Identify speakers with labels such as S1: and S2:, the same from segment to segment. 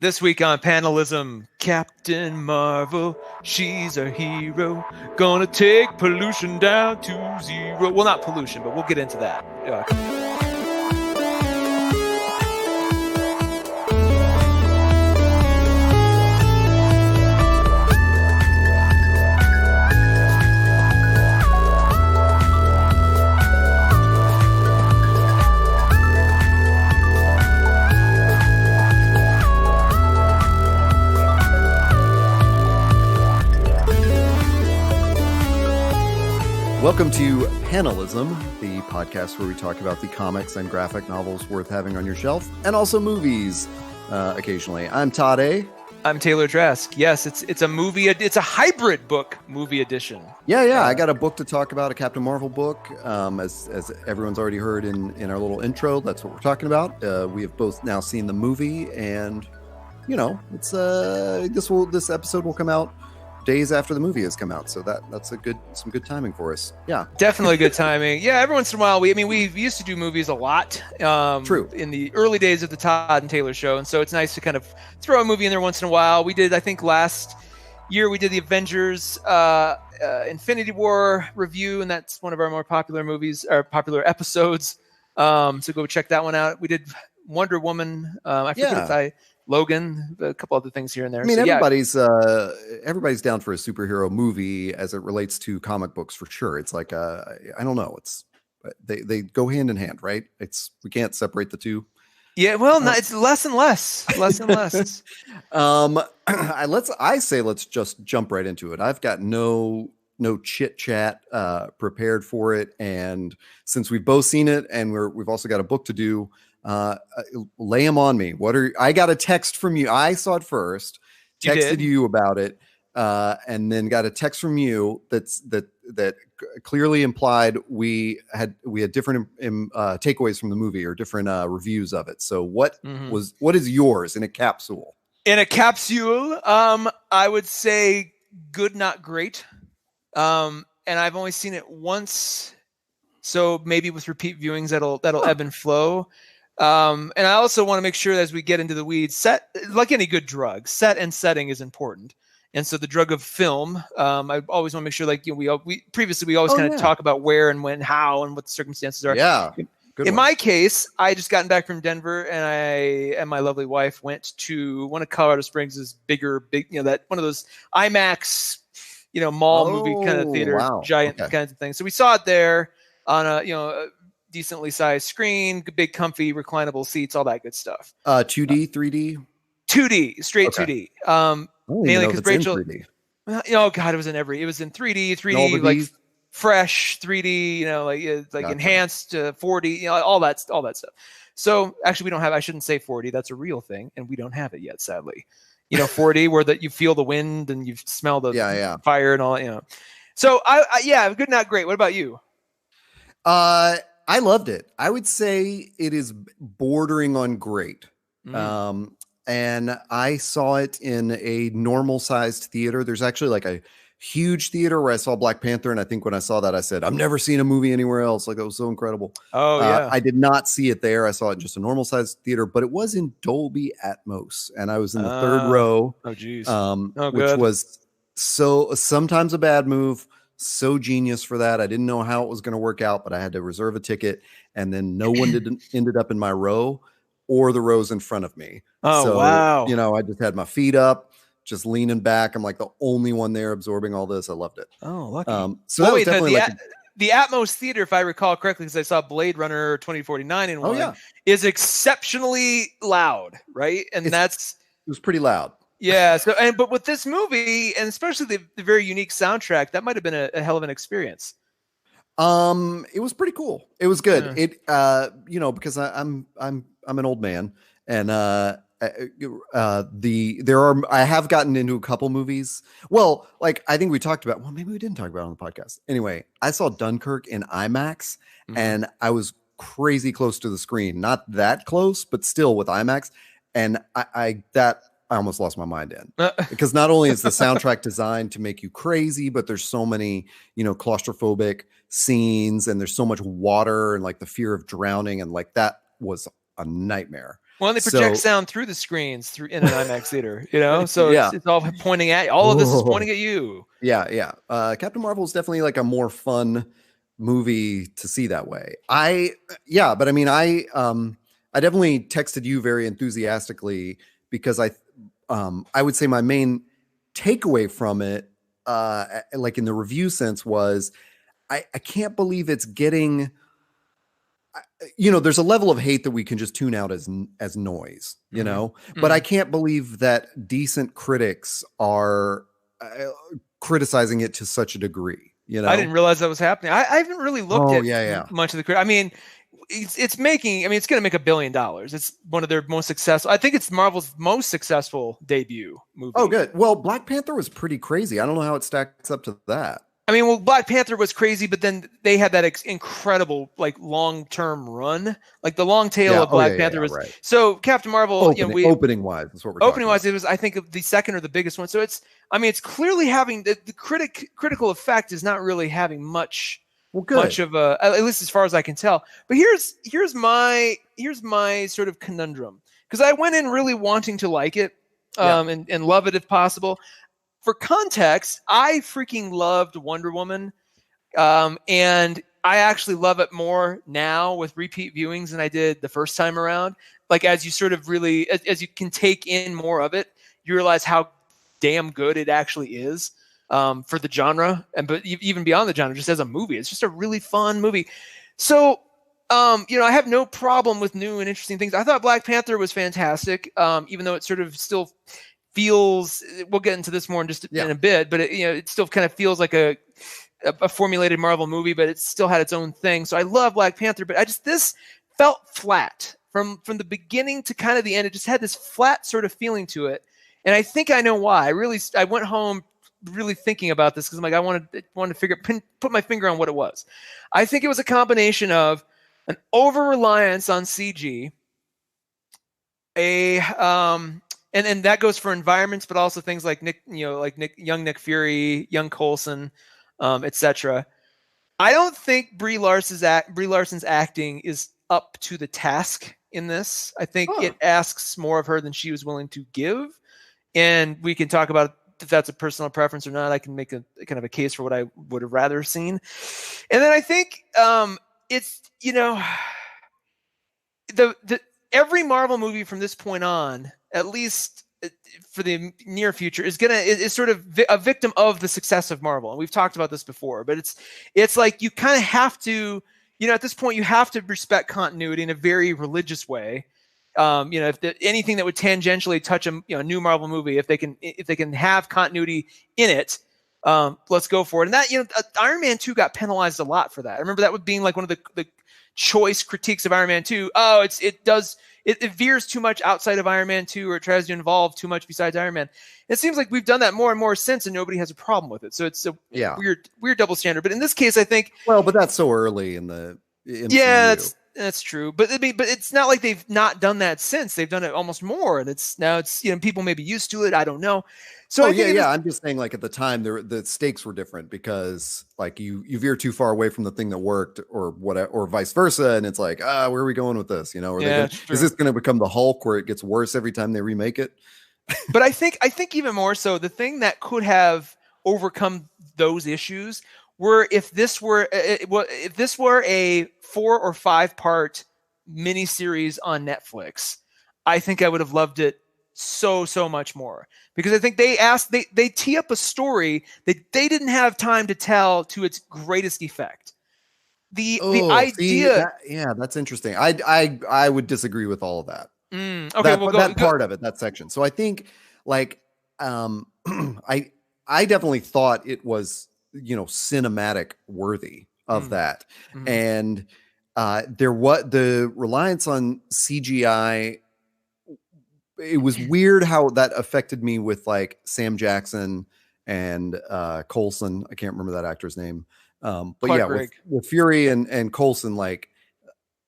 S1: This week on Panelism, Captain Marvel, she's a hero, gonna take pollution down to zero. Well, not pollution, but we'll get into that.
S2: Welcome to Panelism, the podcast where we talk about the comics and graphic novels worth having on your shelf, and also movies occasionally. I'm Todd A.
S1: I'm Taylor Trask. Yes, it's a movie. It's a hybrid book movie edition.
S2: Yeah. I got a book to talk about, a Captain Marvel book. As everyone's already heard in our little intro, that's what we're talking about. We have both now seen the movie, and it's this episode will come out days after the movie has come out, so that's some good timing for us. Yeah,
S1: definitely good timing. Yeah, every once in a while we used to do movies a lot.
S2: True.
S1: In the early days of the Todd and Taylor show, and so it's nice to kind of throw a movie in there once in a while. We did, I think, last year we did the Avengers Infinity War review, and that's one of our more popular movies or popular episodes. So go check that one out. We did Wonder Woman. I forget if Logan, a couple other things here and there.
S2: I mean, so, everybody's down for a superhero movie as it relates to comic books for sure. It's like I don't know. It's they go hand in hand, right? We can't separate the two.
S1: Yeah, well, it's less and less. Let's
S2: just jump right into it. I've got no chit chat prepared for it, and since we've both seen it, and we've also got a book to do. Lay them on me. I got a text from you. I saw it first, texted you about it, and then got a text from you that clearly implied we had different takeaways from the movie or different reviews of it. So what is yours in a capsule?
S1: In a capsule, I would say good, not great. And I've only seen it once, so maybe with repeat viewings that'll ebb and flow. And I also want to make sure that as we get into the weeds, like any good drug, set and setting is important. And so the drug of film, I always want to make sure, like, we always kind of talk about where and when, how, and what the circumstances are.
S2: Yeah.
S1: In my case, I just gotten back from Denver, and I and my lovely wife went to one of Colorado Springs' big, that one of those IMAX, mall movie kind of theater, giant kinds of things. So we saw it there on a decently sized screen, big, comfy, reclinable seats, all that good stuff.
S2: 2D, 3D?
S1: 2D, straight 2D. Mainly because Rachel. Oh God, it was in 3D, like fresh 3D, gotcha. Enhanced 4D, all that stuff. So actually, we don't have. I shouldn't say 4D. That's a real thing, and we don't have it yet, sadly. 4D, where that you feel the wind and you smell the fire and all. So I good, not great. What about you?
S2: I loved it. I would say it is bordering on great. And I saw it in a normal sized theater. There's actually like a huge theater where I saw Black Panther. And I think when I saw that, I said, I've never seen a movie anywhere else. Like, that was so incredible.
S1: Oh, yeah.
S2: I did not see it there. I saw it in just a normal sized theater, but it was in Dolby Atmos. And I was in the third row.
S1: Oh, geez.
S2: Which was sometimes a bad move. So genius for that. I didn't know how it was going to work out, but I had to reserve a ticket, and then no one ended up in my row or the rows in front of me.
S1: Oh, so, wow.
S2: I just had my feet up, just leaning back. I'm like the only one there absorbing all this. I loved it.
S1: Oh, lucky.
S2: The
S1: Atmos Theater, if I recall correctly, because I saw Blade Runner 2049 in one, is exceptionally loud, right? And it
S2: was pretty loud.
S1: Yeah. But with this movie, and especially the very unique soundtrack, that might have been a hell of an experience.
S2: It was pretty cool. It was good. Yeah. Because I'm an old man, and I have gotten into a couple movies. Well, like I think we talked about. Well, maybe we didn't talk about it on the podcast. Anyway, I saw Dunkirk in IMAX, and I was crazy close to the screen. Not that close, but still with IMAX, and I almost lost my mind in because not only is the soundtrack designed to make you crazy, but there's so many, claustrophobic scenes, and there's so much water and like the fear of drowning. And like, that was a nightmare.
S1: Well, they project
S2: So
S1: sound through the screens through in an IMAX theater, you know, so
S2: yeah.
S1: it's all pointing at all of this is pointing at you.
S2: Yeah. Captain Marvel is definitely like a more fun movie to see that way. But I mean, I definitely texted you very enthusiastically because I would say my main takeaway from it, like in the review sense, was I can't believe it's getting. There's a level of hate that we can just tune out as noise, but I can't believe that decent critics are criticizing it to such a degree.
S1: I didn't realize that was happening. I haven't really looked at much of the credit. I mean, it's making. I mean, it's going to make $1 billion. It's one of their most successful. I think it's Marvel's most successful debut movie.
S2: Oh, good. Well, Black Panther was pretty crazy. I don't know how it stacks up to that.
S1: I mean, well, Black Panther was crazy, but then they had that incredible, like, long-term run. Like, the long tail of Black Panther was... Right. So, Captain Marvel...
S2: opening-wise, that's what we're talking about.
S1: It was, I think, the second or the biggest one. So, it's clearly having... The critical effect is not really having much of a... At least as far as I can tell. But here's my sort of conundrum. Because I went in really wanting to like it and love it if possible. For context, I freaking loved Wonder Woman, and I actually love it more now with repeat viewings than I did the first time around. Like, as you sort of really, as you can take in more of it, you realize how damn good it actually is for the genre, but even beyond the genre, just as a movie. It's just a really fun movie. So, I have no problem with new and interesting things. I thought Black Panther was fantastic, even though it sort of still feels, we'll get into this more in a bit, but it still kind of feels like a formulated Marvel movie, but it still had its own thing. So I love Black Panther, but this felt flat from the beginning to kind of the end. It just had this flat sort of feeling to it. And I think I know why. I went home really thinking about this because I'm like, I wanted to put my finger on what it was. I think it was a combination of an over-reliance on CG, and that goes for environments, but also things like young Nick Fury, young Coulson, etc. I don't think Brie Larson's acting is up to the task in this. I think it asks more of her than she was willing to give, and we can talk about if that's a personal preference or not. I can make a kind of a case for what I would have rather seen, and then I think it's the every Marvel movie from this point on, at least for the near future, is sort of a victim of the success of Marvel. And we've talked about this before, but it's like you kind of have to, at this point, you have to respect continuity in a very religious way. If anything that would tangentially touch a new Marvel movie, if they can have continuity in it, let's go for it. And that, Iron Man 2 got penalized a lot for that. I remember that would being like one of the choice critiques of Iron Man 2. Oh, it veers too much outside of Iron Man 2, or it tries to involve too much besides Iron Man. It seems like we've done that more and more since, and nobody has a problem with it. So it's a weird double standard. But in this case, I think... Well,
S2: but that's so early in the MCU.
S1: Yeah, that's true. But it's not like they've not done that since. They've done it almost more, and it's people may be used to it. I don't know. So
S2: I'm just saying, like, at the time, the stakes were different because, like, you veer too far away from the thing that worked, or whatever, or vice versa, and it's like, where are we going with this? Is this going to become the Hulk, where it gets worse every time they remake it?
S1: But I think even more so, the thing that could have overcome those issues were if this were a 4 or 5 part miniseries on Netflix. I think I would have loved it so much more, because I think they tee up a story that they didn't have time to tell to its greatest effect. The idea,
S2: that's interesting. I would disagree with all of that.
S1: Okay,
S2: part of it, that section. So I think, like, I definitely thought it was cinematic worthy of that, and the reliance on CGI. It was weird how that affected me with, like, Sam Jackson and Coulson. I can't remember that actor's name. With Fury and Coulson, like,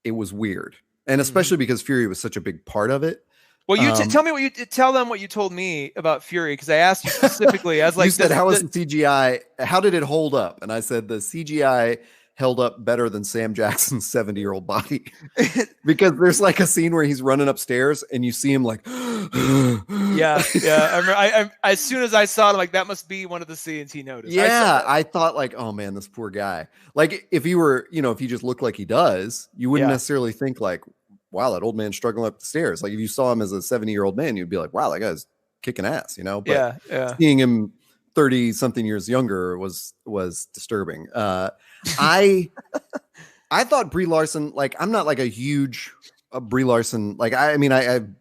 S2: it was weird. And especially because Fury was such a big part of it.
S1: Well, tell them what you told me about Fury, because I asked you specifically. I was like,
S2: you said, how was the CGI? How did it hold up? And I said the CGI held up better than Sam Jackson's 70-year-old body. Because there's like a scene where he's running upstairs and you see him like
S1: yeah. I remember I as soon as I saw it, I'm like, that must be one of the scenes he noticed.
S2: Yeah, I thought like, oh man, this poor guy. Like if he were, if he just looked like he does, you wouldn't necessarily think like, wow, that old man's struggling up the stairs. Like if you saw him as a 70-year-old man, you'd be like, wow, that guy's kicking ass, But seeing him 30 something years younger was disturbing. I thought Brie Larson, like, I'm not like a huge Brie Larson, like, I'm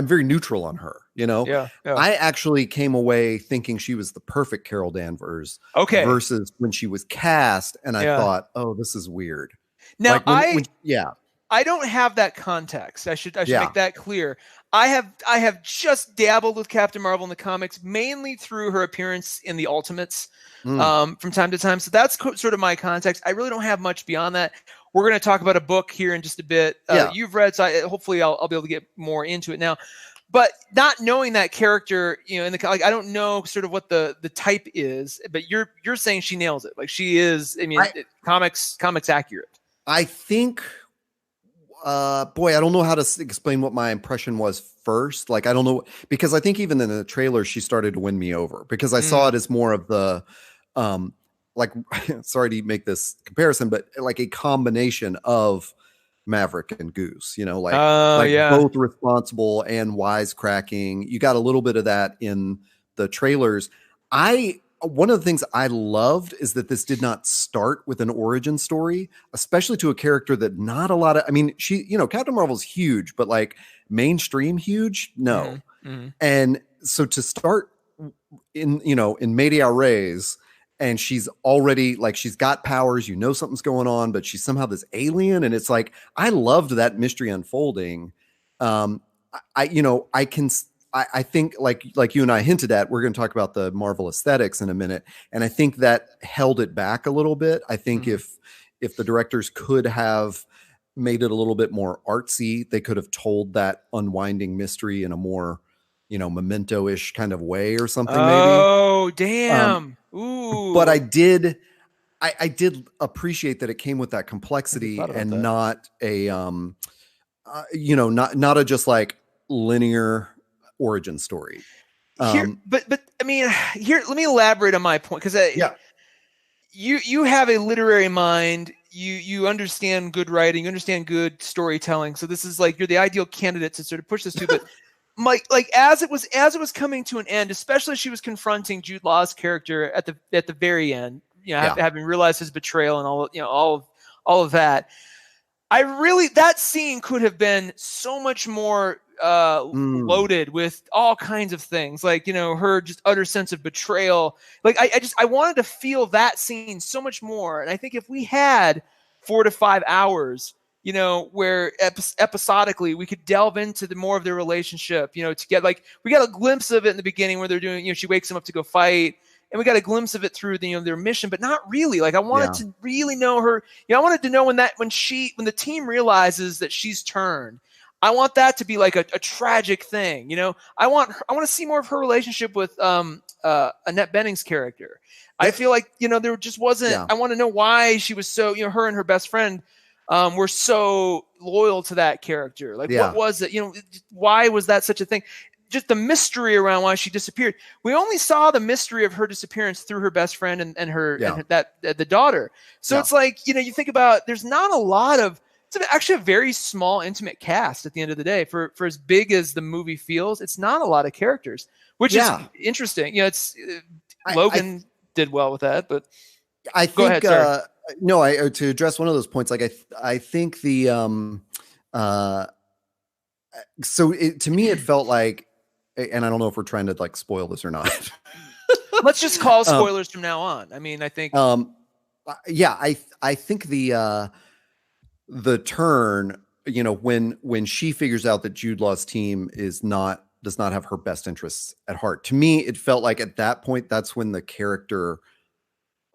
S2: very neutral on her, I actually came away thinking she was the perfect Carol Danvers versus when she was cast. And I thought, oh, this is weird.
S1: Now I don't have that context. I should make that clear. I have just dabbled with Captain Marvel in the comics, mainly through her appearance in the Ultimates from time to time. So that's sort of my context. I really don't have much beyond that. We're going to talk about a book here in just a bit. You've read, so hopefully I'll be able to get more into it now. But not knowing that character, in the I don't know sort of what the type is. But you're saying she nails it. Like she is. I mean, comics accurate.
S2: I think. Boy, I don't know how to explain what my impression was first. Like, I don't know, because I think even in the trailer, she started to win me over because I saw it as more of the, like, sorry to make this comparison, but like a combination of Maverick and Goose, both responsible and wisecracking. You got a little bit of that in the trailers. One of the things I loved is that this did not start with an origin story, especially to a character that not a lot of, she, Captain Marvel's huge, but like mainstream huge, no. Mm-hmm. And so to start in Media Res, and she's already like, she's got powers, something's going on, but she's somehow this alien. And it's like, I loved that mystery unfolding. I think like you and I hinted at, we're going to talk about the Marvel aesthetics in a minute. And I think that held it back a little bit. I think if the directors could have made it a little bit more artsy, they could have told that unwinding mystery in a more, Memento-ish kind of way or something.
S1: Oh, damn. Ooh.
S2: But I did appreciate that it came with that complexity and not a, not a just like linear origin story.
S1: But I mean, here, let me elaborate on my point. Cause you have a literary mind. You understand good writing, you understand good storytelling. So this is like, you're the ideal candidate to sort of push this to, but as it was coming to an end, especially as she was confronting Jude Law's character at the very end, having realized his betrayal and all of that. That scene could have been so much more loaded with all kinds of things, like her just utter sense of betrayal. Like I wanted to feel that scene so much more, and I think if we had 4 to 5 hours, where episodically we could delve into the more of their relationship, to get like, we got a glimpse of it in the beginning where they're doing, she wakes him up to go fight, and we got a glimpse of it through their mission, but not really. Like I wanted to really know her. I wanted to know when the team realizes that she's turned. I want that to be like a tragic thing. I want to see more of her relationship with Annette Bening's character. I feel like, there just wasn't, I want to know why she was so, her and her best friend were so loyal to that character. Like, what was it? Why was that such a thing? Just the mystery around why she disappeared. We only saw the mystery of her disappearance through her best friend and the daughter. So it's like, you think about, there's not a lot of, it's actually a very small, intimate cast at the end of the day. For as big as the movie feels, it's not a lot of characters, which is interesting. It's Logan did well with that, but
S2: I think, go ahead, no, to address one of those points, like I think the, to me, it felt like, and I don't know if we're trying to like spoil this or not.
S1: Let's just call spoilers from now on. I mean, I think,
S2: I think the turn, when she figures out that Jude Law's team does not have her best interests at heart. To me, it felt like at that point, that's when the character,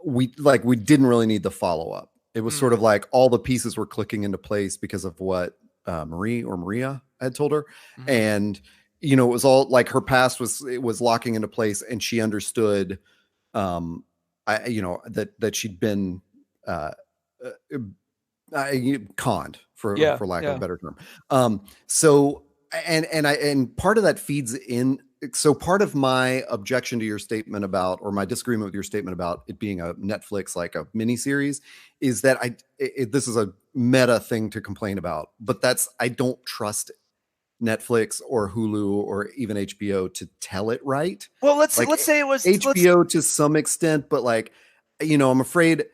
S2: we didn't really need the follow up. It was sort of like all the pieces were clicking into place because of what Maria had told her. Mm-hmm. And, it was all like her past was locking into place, and she understood, that she'd been uh, uh, conned
S1: Yeah,
S2: for lack of a
S1: yeah.
S2: better term. So and part of that feeds in. So part of my objection to your statement about, or my disagreement with your statement about it being a Netflix, like a miniseries, is that this is a meta thing to complain about, but I don't trust Netflix or Hulu or even HBO to tell it right.
S1: Well, let's
S2: Like
S1: say it was let's
S2: HBO to some extent, but like, I'm afraid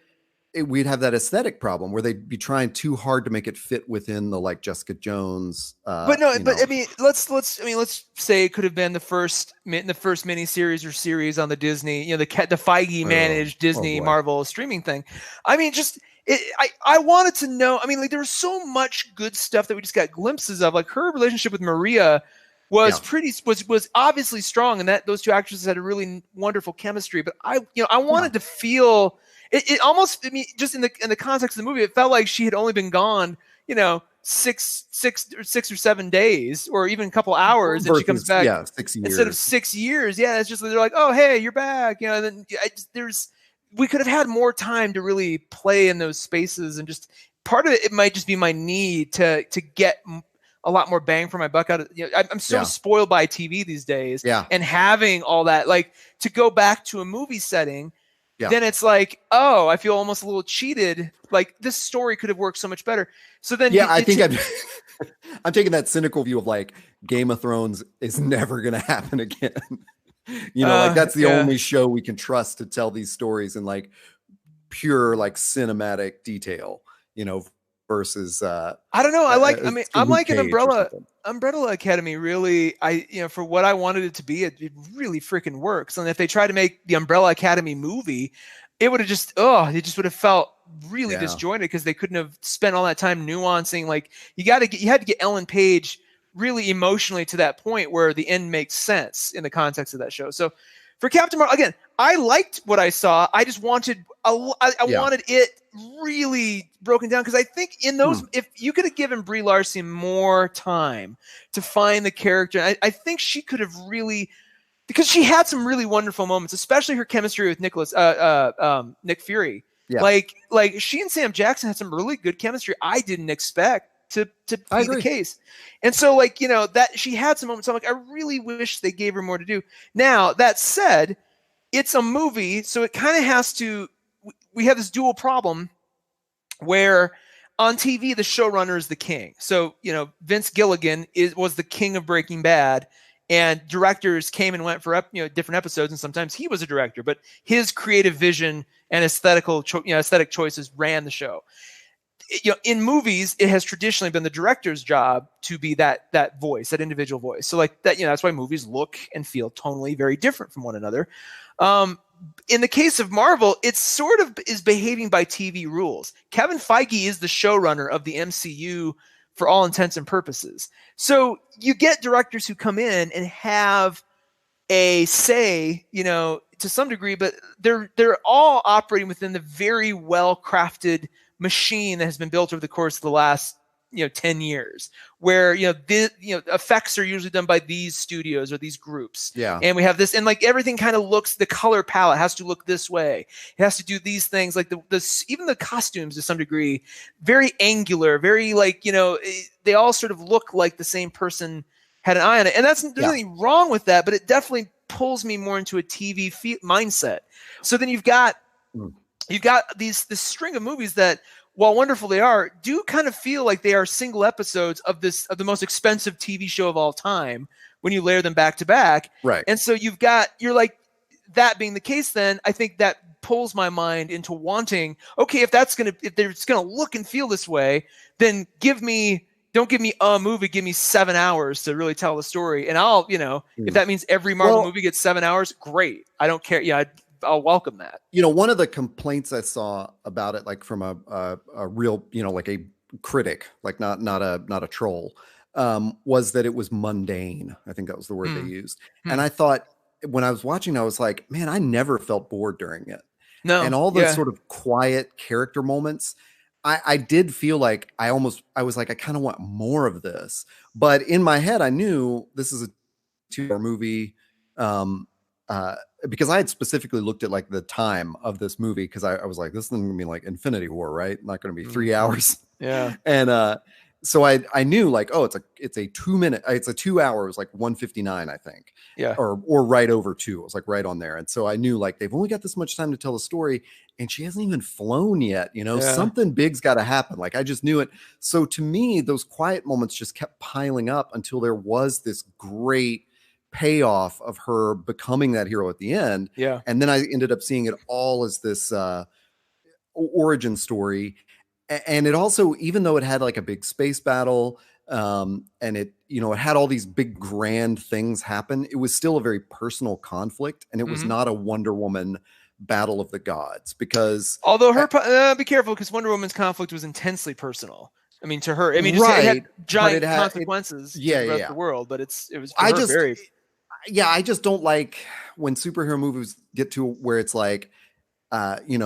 S2: we'd have that aesthetic problem where they'd be trying too hard to make it fit within the like Jessica Jones.
S1: But no, but I mean, let's say it could have been the first miniseries or series on the Disney, the Feige managed Disney
S2: boy.
S1: Marvel streaming thing. I mean, I wanted to know. I mean, like there was so much good stuff that we just got glimpses of. Like her relationship with Maria was was obviously strong, and that those two actresses had a really wonderful chemistry. But I wanted to feel it almost. I mean, just in the context of the movie, it felt like she had only been gone, 6 or 7 days, or even a couple hours, and she comes back
S2: 6 years
S1: instead of 6 years. Yeah, it's just they're like, oh hey, you're back. And then we could have had more time to really play in those spaces, and just part of it might just be my need to get a lot more bang for my buck out of. I'm so spoiled by TV these days, and having all that, like to go back to a movie setting. Then it's like, oh, I feel almost a little cheated. Like this story could have worked so much better. So then,
S2: I think I'm taking that cynical view of like Game of Thrones is never going to happen again. Like that's the only show we can trust to tell these stories in like pure like cinematic detail. Versus
S1: I don't know. I'm like an Umbrella Academy. Really, for what I wanted it to be, it really freaking works. And if they tried to make the Umbrella Academy movie, it would have it just would have felt really disjointed, because they couldn't have spent all that time nuancing. Like you had to get Ellen Page really emotionally to that point where the end makes sense in the context of that show. So for Captain Marvel, again, I liked what I saw. I just wanted wanted it really broken down, because I think in those, if you could have given Brie Larson more time to find the character, I think she could have really, because she had some really wonderful moments, especially her chemistry with Nick Fury.
S2: Yeah.
S1: Like she and Sam Jackson had some really good chemistry. I didn't expect to be the case. And so that she had some moments. I'm like, I really wish they gave her more to do. Now, that said, it's a movie, so it kind of has to, we have this dual problem where on TV, the showrunner is the king. So, Vince Gilligan was the king of Breaking Bad, and directors came and went for different episodes, and sometimes he was a director, but his creative vision and aesthetic choices ran the show. In movies, it has traditionally been the director's job to be that voice, that individual voice. So like that, that's why movies look and feel tonally very different from one another. In the case of Marvel, it sort of is behaving by TV rules. Kevin Feige is the showrunner of the MCU for all intents and purposes. So you get directors who come in and have a say, to some degree, but they're all operating within the very well-crafted machine that has been built over the course of the last 10 years, where effects are usually done by these studios or these groups, and we have this, and like everything kind of looks, the color palette has to look this way, it has to do these things, like even the costumes to some degree very angular, very they all sort of look like the same person had an eye on it, and there's nothing wrong with that, but it definitely pulls me more into a TV mindset. So then you've got this string of movies that, while wonderful they are, do kind of feel like they are single episodes of the most expensive TV show of all time when you layer them back to back.
S2: Right.
S1: And so you're like, that being the case, then I think that pulls my mind into wanting, okay, if it's gonna look and feel this way, then don't give me a movie, give me 7 hours to really tell the story. And I'll, if that means every Marvel movie gets 7 hours, great. I don't care. Yeah, I'll welcome that.
S2: One of the complaints I saw about it, like from a real, like a critic, like not a troll, was that it was mundane. I think that was the word they used. And I thought, when I was watching, I was like, man, I never felt bored during it.
S1: No.
S2: And all those sort of quiet character moments, I did feel like I was like, I kind of want more of this. But in my head, I knew this is a 2-hour movie. because I had specifically looked at like the time of this movie, because I was like, this is going to be like Infinity War, right? Not going to be 3 hours.
S1: Yeah.
S2: And so I knew like, oh, it's a 2 minute, it's a 2 hours, like 1:59, I think.
S1: Yeah.
S2: Or right over 2. It was like right on there. And so I knew like they've only got this much time to tell the story, and she hasn't even flown yet. Something big's got to happen. Like I just knew it. So to me, those quiet moments just kept piling up until there was this great payoff of her becoming that hero at the end.
S1: Yeah.
S2: And then I ended up seeing it all as this origin story. And it also, even though it had like a big space battle, and it had all these big grand things happen, it was still a very personal conflict, and it was not a Wonder Woman battle of the gods, because
S1: although be careful, because Wonder Woman's conflict was intensely personal. I mean, to her, I mean, right, it had giant consequences to the rest of the world, but it was for her very.
S2: Yeah, I just don't like when superhero movies get to where it's like, like in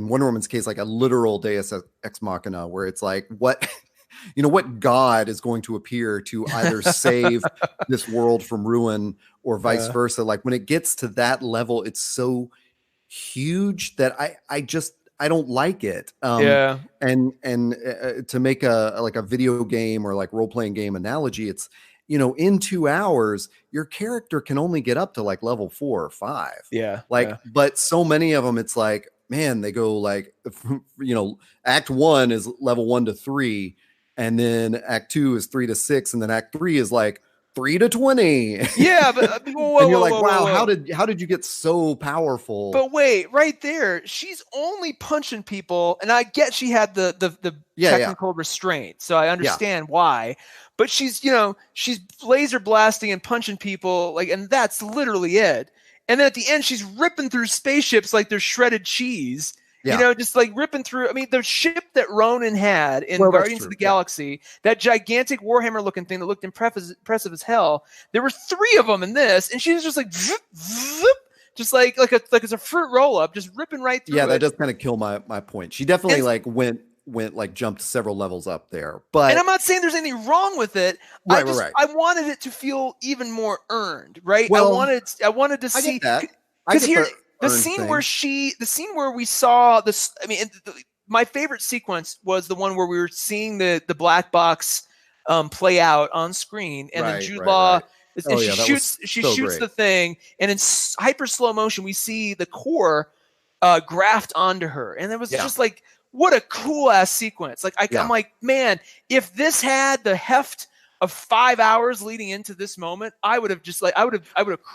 S2: Wonder Woman's case, like a literal Deus Ex Machina, where it's like, what God is going to appear to either save this world from ruin or vice versa. Like when it gets to that level, it's so huge that I don't like it. And to make a video game or like role-playing game analogy, it's, in 2 hours, your character can only get up to like level 4 or 5.
S1: Yeah.
S2: But so many of them, it's like, man, they go like, act 1 is level 1 to 3. And then act 2 is 3 to 6. And then act 3 is like 3 to 20.
S1: Yeah. But
S2: and you're like, wow, how did you get so powerful?
S1: But wait, right there, she's only punching people. And I get she had the technical restraint. So I understand why. But she's laser blasting and punching people, like, and that's literally it. And then at the end, she's ripping through spaceships like they're shredded cheese. Just like ripping through. I mean, the ship that Ronan had in Guardians of the Galaxy, that gigantic Warhammer-looking thing that looked impressive as hell. There were 3 of them in this, and she was just like, zip, zip, just like it's a fruit roll-up, just ripping right through.
S2: Yeah, that does kind of kill my point. She definitely went like jumped several levels up there, and
S1: I'm not saying there's anything wrong with it.
S2: Right.
S1: I wanted it to feel even more earned, right?
S2: Well,
S1: I wanted to see
S2: that.
S1: Because here the scene where we saw this. I mean, my favorite sequence was the one where we were seeing the black box play out on screen, and then Jude Law. And she shoots the thing, and in hyper slow motion, we see the core graft onto her, and it was just like, what a cool ass sequence! Like I'm like, man, if this had the heft of 5 hours leading into this moment, I would have cried.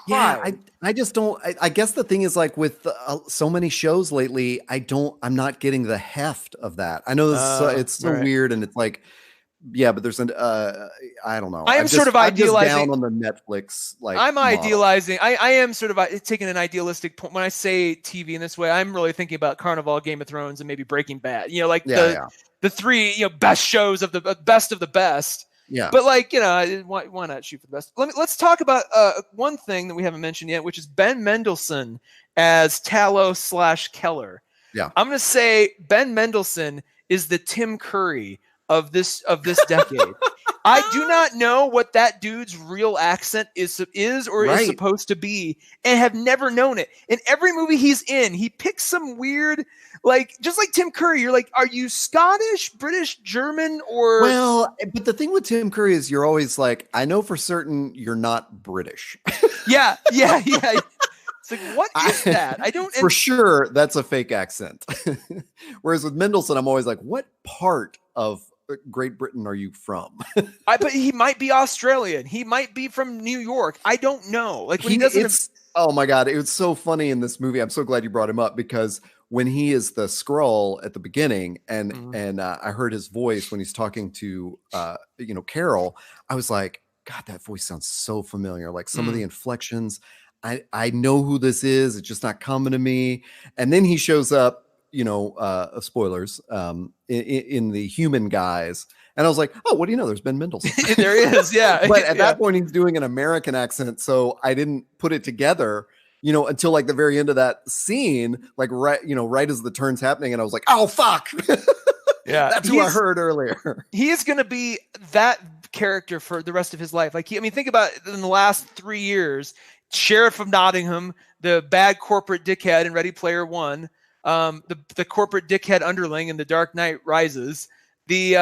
S2: Yeah, I just don't. I guess the thing is, like with so many shows lately, I'm not getting the heft of that. I know this it's so weird, and it's like, yeah, but there's I don't know.
S1: I'm sort of idealizing
S2: down on the Netflix. Like
S1: I'm idealizing. I am sort of taking an idealistic point when I say TV in this way. I'm really thinking about Carnival, Game of Thrones, and maybe Breaking Bad. The 3 best shows of the best of the best.
S2: Yeah.
S1: But why not shoot for the best? Let's talk about one thing that we haven't mentioned yet, which is Ben Mendelsohn as Talos/Keller.
S2: Yeah.
S1: I'm going to say Ben Mendelsohn is the Tim Curry of this decade. I do not know what that dude's real accent is supposed to be, and have never known it. In every movie he's in, he picks some weird, just like Tim Curry. You're like, are you Scottish, British, German, or?
S2: Well, but the thing with Tim Curry is you're always like, I know for certain you're not British.
S1: Yeah. It's like, what is that? I don't.
S2: For sure, that's a fake accent. Whereas with Mendelsohn, I'm always like, what part of Great Britain are you from?
S1: But he might be Australian. He might be from New York. I don't know. Like when he doesn't.
S2: Oh my God, it was so funny in this movie. I'm so glad you brought him up, because when he is the Skrull at the beginning, and I heard his voice when he's talking to Carol, I was like, God, that voice sounds so familiar. Like some of the inflections, I know who this is. It's just not coming to me. And then he shows up, spoilers, in the human guise. And I was like, oh, what do you know? There's Ben Mendelsohn.
S1: There is, yeah.
S2: But at that point, he's doing an American accent. So I didn't put it together, until like the very end of that scene, like right as the turn's happening. And I was like, oh, fuck.
S1: Yeah.
S2: That's who I heard earlier.
S1: He is going to be that character for the rest of his life. Think about it, in the last 3 years, sheriff of Nottingham, the bad corporate dickhead in Ready Player One, the corporate dickhead underling in The Dark Knight Rises, the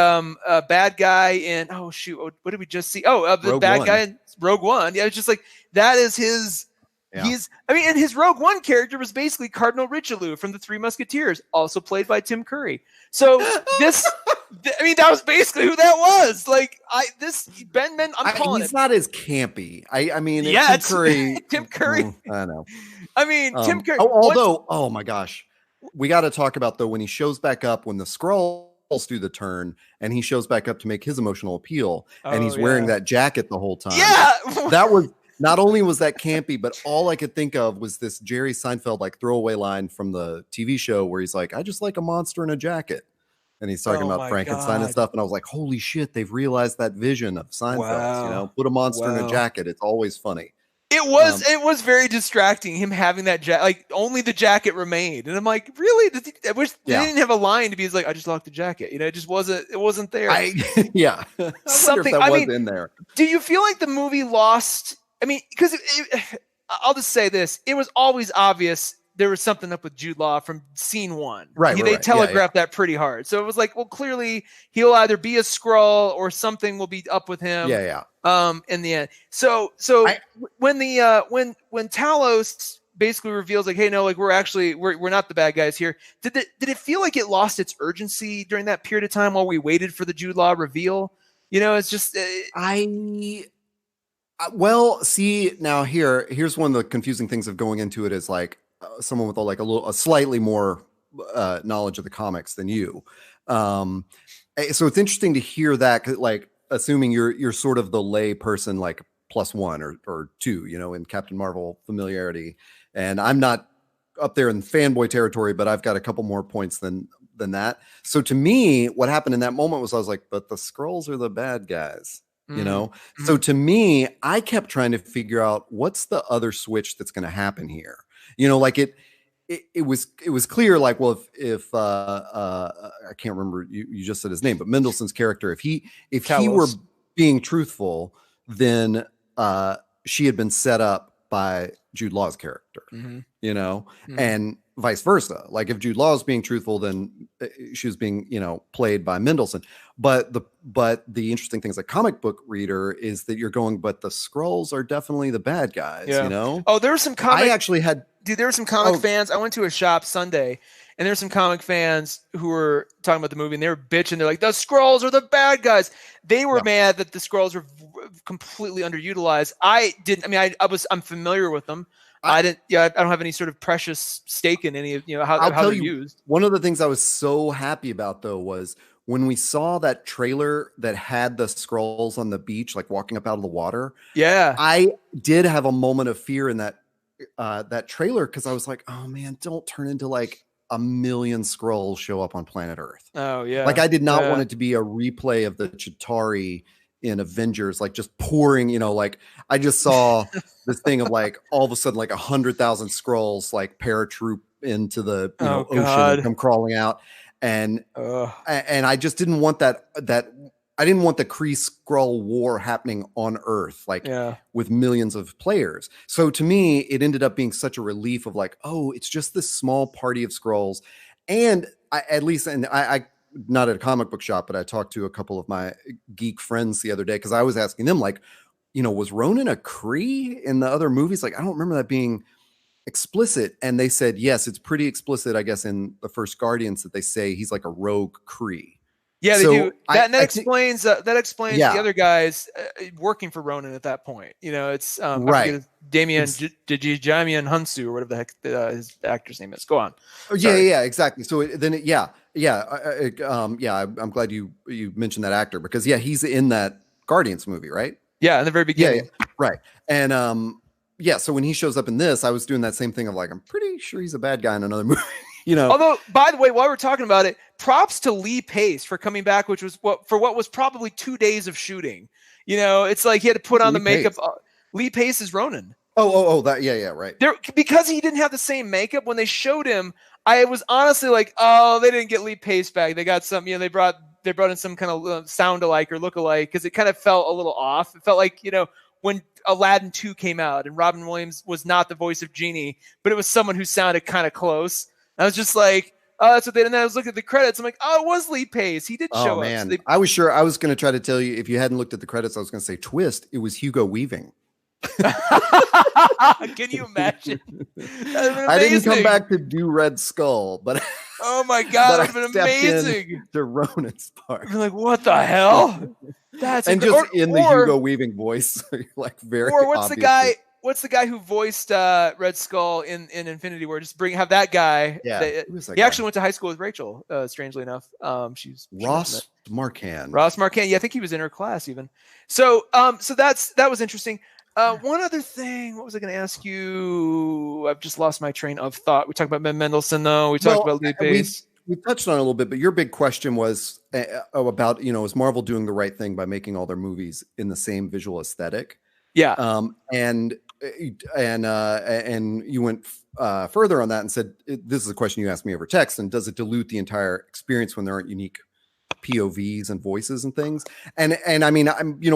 S1: bad guy in what did we just see? The
S2: Rogue
S1: bad
S2: One.
S1: guy in Rogue One. Yeah, it's just like that is his.
S2: Yeah.
S1: And his Rogue One character was basically Cardinal Richelieu from the Three Musketeers, also played by Tim Curry. So that was basically who that was. Like I'm calling
S2: he's
S1: it.
S2: not as campy. I mean,
S1: Yeah,
S2: Tim Curry.
S1: Tim Curry.
S2: I know.
S1: I mean, Tim Curry.
S2: Oh my gosh, we got to talk about though when he shows back up when the Skrulls do the turn and he shows back up to make his emotional appeal and he's wearing that jacket the whole time.
S1: Yeah,
S2: that was. Not only was that campy, but all I could think of was this Jerry Seinfeld like throwaway line from the TV show where he's like, "I just like a monster in a jacket," and he's talking about Frankenstein and stuff. And I was like, "Holy shit! They've realized that vision of Seinfeld. You know, put a monster in a jacket. It's always funny."
S1: It was very distracting. Him having that jacket, like only the jacket remained, and I'm like, really? I wish they didn't have a line to be like, "I just locked the jacket." You know, it just wasn't. It wasn't there.
S2: Something was in there.
S1: Do you feel like the movie lost? I mean, because I'll just say this. It was always obvious there was something up with Jude Law from scene one. They telegraphed that pretty hard. So it was like, well, clearly he'll either be a Skrull or something will be up with him. In the end. So when Talos basically reveals like, hey, no, like we're not the bad guys here. Did it feel like it lost its urgency during that period of time while we waited for the Jude Law reveal? You know, it's just
S2: well, see, now here's one of the confusing things of going into it is like someone with a slightly more knowledge of the comics than you. So it's interesting to hear that, like, assuming you're sort of the lay person, like +1 or 2, you know, in Captain Marvel familiarity. And I'm not up there in fanboy territory, but I've got a couple more points than that. So to me, what happened in that moment was I was like, but the Skrulls are the bad guys. You know, so to me, I kept trying to figure out what's the other switch that's going to happen here. You know, like it was clear, like, well, if I can't remember, you just said his name, but Mendelsohn's character, if he were being truthful, then she had been set up by Jude Law's character, you know, and vice versa. Like if Jude Law is being truthful, then she was being, you know, played by Mendelsohn. But the interesting thing as a comic book reader is that you're going, but the Skrulls are definitely the bad guys, you know?
S1: Oh, there were some comic.
S2: I actually had.
S1: Dude, there were some comic fans. I went to a shop Sunday, and there were some comic fans who were talking about the movie, and they were bitching. They're like, the Skrulls are the bad guys. They were mad that the Skrulls were completely underutilized. I'm familiar with them. I don't have any sort of precious stake in any of, you know, how they're used.
S2: One of the things I was so happy about though was when we saw that trailer that had the Skrulls on the beach, like walking up out of the water. Yeah. I did have a moment of fear in that trailer, because I was like, oh man, don't turn into like a million Skrulls show up on planet Earth.
S1: Oh yeah.
S2: Like I did not want it to be a replay of the Chitauri in Avengers, like just pouring, you know, like I just saw this thing of like all of a sudden like 100,000 Skrulls like paratroop into the ocean and come crawling out, and I just didn't want that I didn't want the Kree Skrull war happening on Earth, like with millions of players. So to me, it ended up being such a relief of like, oh, it's just this small party of Skrulls, and I not at a comic book shop, but I talked to a couple of my geek friends the other day, because I was asking them, like, you know, was Ronan a Kree in the other movies? Like, I don't remember that being explicit. And they said, yes, it's pretty explicit, I guess, in the first Guardians, that they say he's like a rogue Kree.
S1: Yeah, they do. That explains the other guys working for Ronan at that point. You know, it's right. Damien Djamian Hunsu or whatever the heck his actor's name is. Go on.
S2: Oh, yeah, exactly. So I'm glad you mentioned that actor, because he's in that Guardians movie, right?
S1: Yeah, in the very beginning.
S2: Yeah, right. And so when he shows up in this, I was doing that same thing of like, I'm pretty sure he's a bad guy in another movie. You know.
S1: Although, by the way, while we're talking about it, props to Lee Pace for coming back, which was what was probably 2 days of shooting. You know, it's like he had to put on the makeup. Lee Pace is Ronan.
S2: Right.
S1: Because he didn't have the same makeup when they showed him. I was honestly like, oh, they didn't get Lee Pace back. They got some, you know, they brought in some kind of sound alike or look alike, because it kind of felt a little off. It felt like, you know, when Aladdin 2 came out and Robin Williams was not the voice of Genie, but it was someone who sounded kind of close. I was just like, oh, that's what they did. And then I was looking at the credits. I'm like, oh, it was Lee Pace. He did show up.
S2: Man.
S1: So
S2: I was sure. I was going to try to tell you, if you hadn't looked at the credits, I was going to say twist. It was Hugo Weaving.
S1: Can you imagine?
S2: I didn't come back to do Red Skull, but
S1: oh my God, that would have been amazing.
S2: To Ronan's part.
S1: You're like, what the hell? That's
S2: and just in the Hugo Weaving voice, like very.
S1: Or what's
S2: obviously.
S1: the guy? What's the guy who voiced Red Skull in Infinity War? Just have that guy.
S2: Yeah,
S1: he actually went to high school with Rachel. Strangely enough, she's
S2: Ross Marquand.
S1: Ross Marquand. Yeah, I think he was in her class even. So that was interesting. One other thing, what was I going to ask you? I've just lost my train of thought. We talked about Ben Mendelsohn, though. We talked about Lee Pace.
S2: We touched on it a little bit, but your big question was about, is Marvel doing the right thing by making all their movies in the same visual aesthetic?
S1: Yeah.
S2: And you went further on that and said, this is a question you asked me over text, and does it dilute the entire experience when there aren't unique POVs and voices and things? And I mean,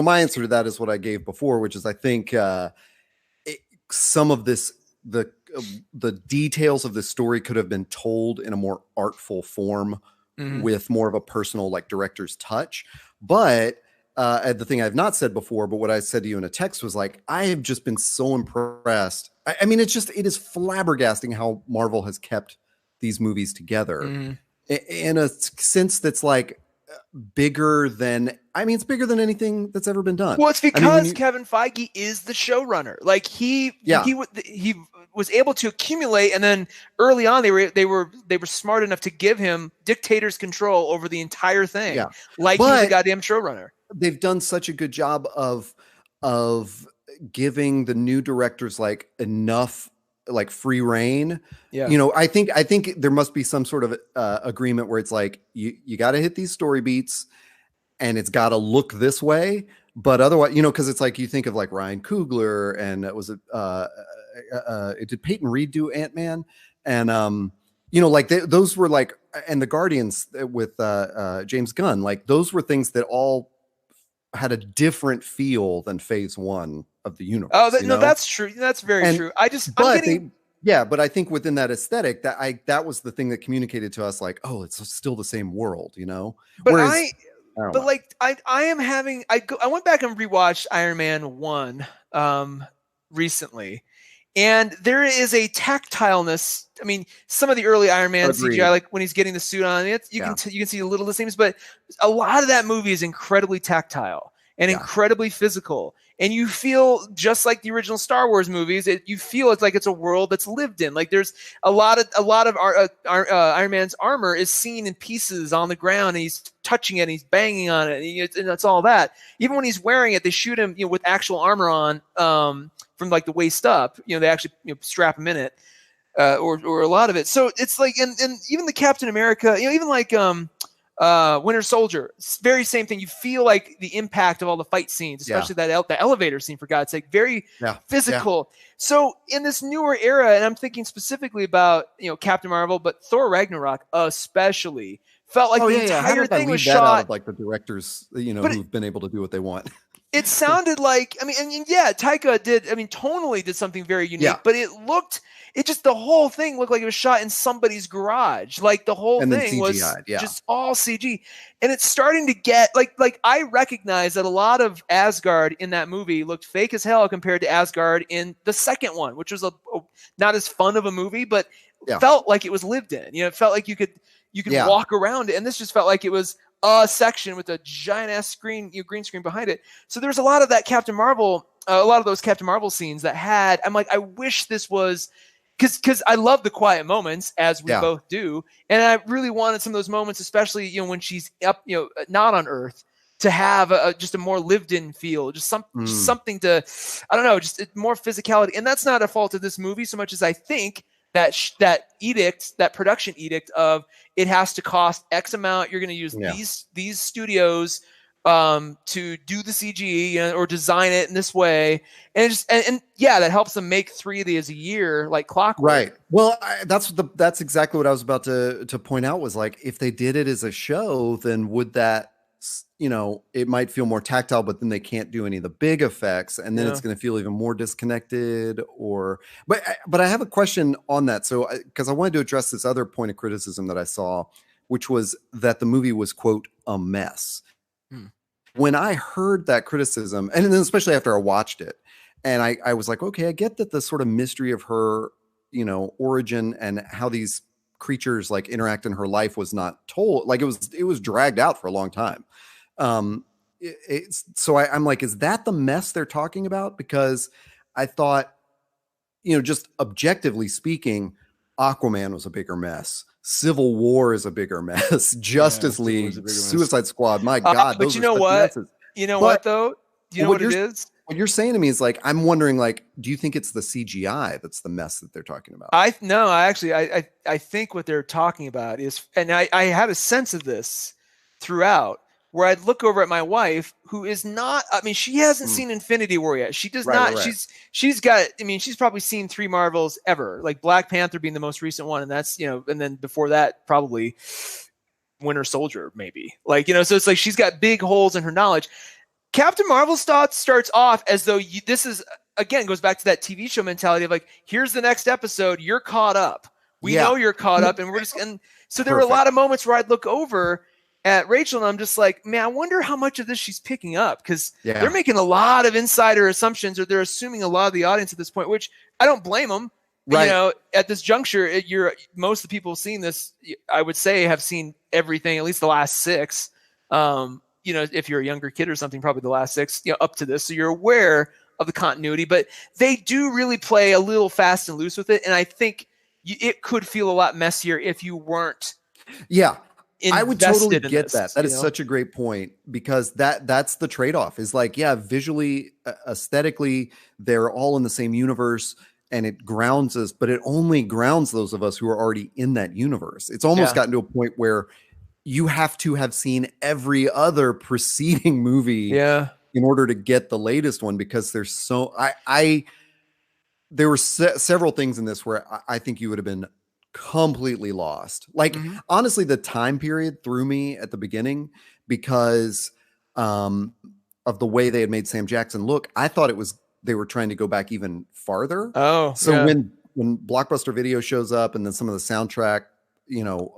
S2: my answer to that is what I gave before, which is I think some of this, the details of this story could have been told in a more artful form with more of a personal, like, director's touch. But the thing I've not said before, but what I said to you in a text was like, I have just been so impressed. I mean, it is flabbergasting how Marvel has kept these movies together in a sense that's like bigger than, it's bigger than anything that's ever been done.
S1: Well, it's because Kevin Feige is the showrunner. Like he was able to accumulate, and then early on they were smart enough to give him dictator's control over the entire thing. Yeah. Like he's a goddamn showrunner.
S2: They've done such a good job of giving the new directors like enough like free reign. Yeah. I think there must be some sort of agreement where it's like you got to hit these story beats and it's got to look this way, but otherwise, because it's like you think of like Ryan Coogler and did Peyton Reed do Ant-Man? And like those were like, and the Guardians with James Gunn, like those were things that all had a different feel than phase one of the universe.
S1: Oh, that's true. That's very true.
S2: But I think within that aesthetic, that was the thing that communicated to us, like, oh, it's still the same world,
S1: But whereas, I went back and rewatched Iron Man 1 recently, and there is a tactileness. I mean, some of the early Iron Man CGI, like when he's getting the suit on, you can see a little of the same, but a lot of that movie is incredibly tactile and incredibly physical. And you feel just like the original Star Wars movies. You feel it's like it's a world that's lived in. Like there's a lot of Iron Man's armor is seen in pieces on the ground, and he's touching it, and he's banging on it, and that's all that. Even when he's wearing it, they shoot him, with actual armor on, from like the waist up. They actually strap him in it, or a lot of it. So it's like, and even the Captain America, even like Winter Soldier, very same thing. You feel like the impact of all the fight scenes, especially the elevator scene, for God's sake, very physical. Yeah. So in this newer era, and I'm thinking specifically about Captain Marvel, but Thor Ragnarok especially felt like the entire thing was shot
S2: out of, like, the directors, who've been able to do what they want.
S1: It sounded like, Taika did, tonally did something very unique, but the whole thing looked like it was shot in somebody's garage. Like the whole thing was just all CG. And it's starting to get like I recognize that a lot of Asgard in that movie looked fake as hell compared to Asgard in the second one, which was not as fun of a movie, but felt like it was lived in. It felt like you could walk around it. And this just felt like it was a section with a giant ass screen, green screen behind it. So there's a lot of that Captain Marvel, a lot of those Captain Marvel scenes that had, I'm like, I wish this was, because I love the quiet moments, as we both do, and I really wanted some of those moments, especially when she's up, not on Earth, to have just a more lived-in feel, just something to, I don't know, just more physicality. And that's not a fault of this movie so much as I think that edict, that production edict of it has to cost X amount. You're going to use these studios to do the CG or design it in this way, and that helps them make 3 of these a year like clockwork.
S2: Right. Well, that's exactly what I was about to point out, was like, if they did it as a show, then would that you know, it might feel more tactile, but then they can't do any of the big effects, and then
S1: Yeah.
S2: it's going to feel even more disconnected. But I have a question on that. So because I wanted to address this other point of criticism that I saw, which was that the movie was, quote, a mess.
S1: Hmm.
S2: When I heard that criticism, and then especially after I watched it, and I was like, okay, I get that the sort of mystery of her, you know, origin and how these creatures like interact in her life was not told. Like it was dragged out for a long time. So I'm like, is that the mess they're talking about? Because I thought, you know, just objectively speaking, Aquaman was a bigger mess. Civil War is a bigger mess. Justice League, Suicide Squad. My God,
S1: but
S2: those
S1: you
S2: are
S1: know
S2: such
S1: what?
S2: messes.
S1: You know
S2: But
S1: what though? Do you know
S2: what
S1: what it is?
S2: What you're saying to me is like, I'm wondering, like, do you think it's the CGI that's the mess that they're talking about?
S1: I think what they're talking about is, and I had a sense of this throughout, where I'd look over at my wife, who is not, I mean, she hasn't seen Infinity War yet. She does not.
S2: Right.
S1: She's got, I mean, she's probably seen 3 Marvels ever, like Black Panther being the most recent one, and that's, you know, and then before that probably Winter Soldier, maybe, like, you know, so it's like she's got big holes in her knowledge. Captain Marvel starts off as though this is, again, goes back to that TV show mentality of like, here's the next episode, you're caught up. We know you're caught up, and we're just, and so there were a lot of moments where I'd look over at Rachel and I'm just like, man, I wonder how much of this she's picking up, because they're making a lot of insider assumptions, or they're assuming a lot of the audience at this point, which I don't blame them. Right. You know, at this juncture, most of the people seeing this, I would say, have seen everything, at least the last 6. You know, if you're a younger kid or something, probably the last 6, you know, up to this. So you're aware of the continuity, but they do really play a little fast and loose with it. And I think it could feel a lot messier if you weren't.
S2: Yeah. I would totally get that. That is
S1: know?
S2: Such a great point, because that's the trade-off is like, yeah, visually, aesthetically, they're all in the same universe and it grounds us, but it only grounds those of us who are already in that universe. It's almost gotten to a point where you have to have seen every other preceding movie in order to get the latest one, because there's so there were several things in this where I think you would have been completely lost. Like, honestly, the time period threw me at the beginning because of the way they had made Sam Jackson look. I thought they were trying to go back even farther. When Blockbuster Video shows up and then some of the soundtrack, you know,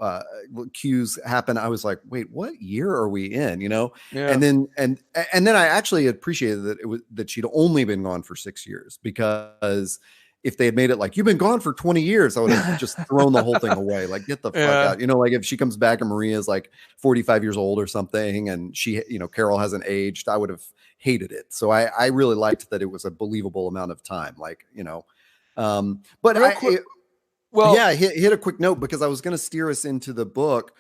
S2: cues happen, I was like, wait, what year are we in? You know? And then I actually appreciated that she'd only been gone for 6 years, because if they had made it like, you've been gone for 20 years, I would have just thrown the whole thing away. Like, get the fuck out. You know, like if she comes back and Maria's like 45 years old or something, and she, you know, Carol hasn't aged, I would have hated it. So I really liked that it was a believable amount of time. Like, you know, but hit a quick note, because I was going to steer us into the book,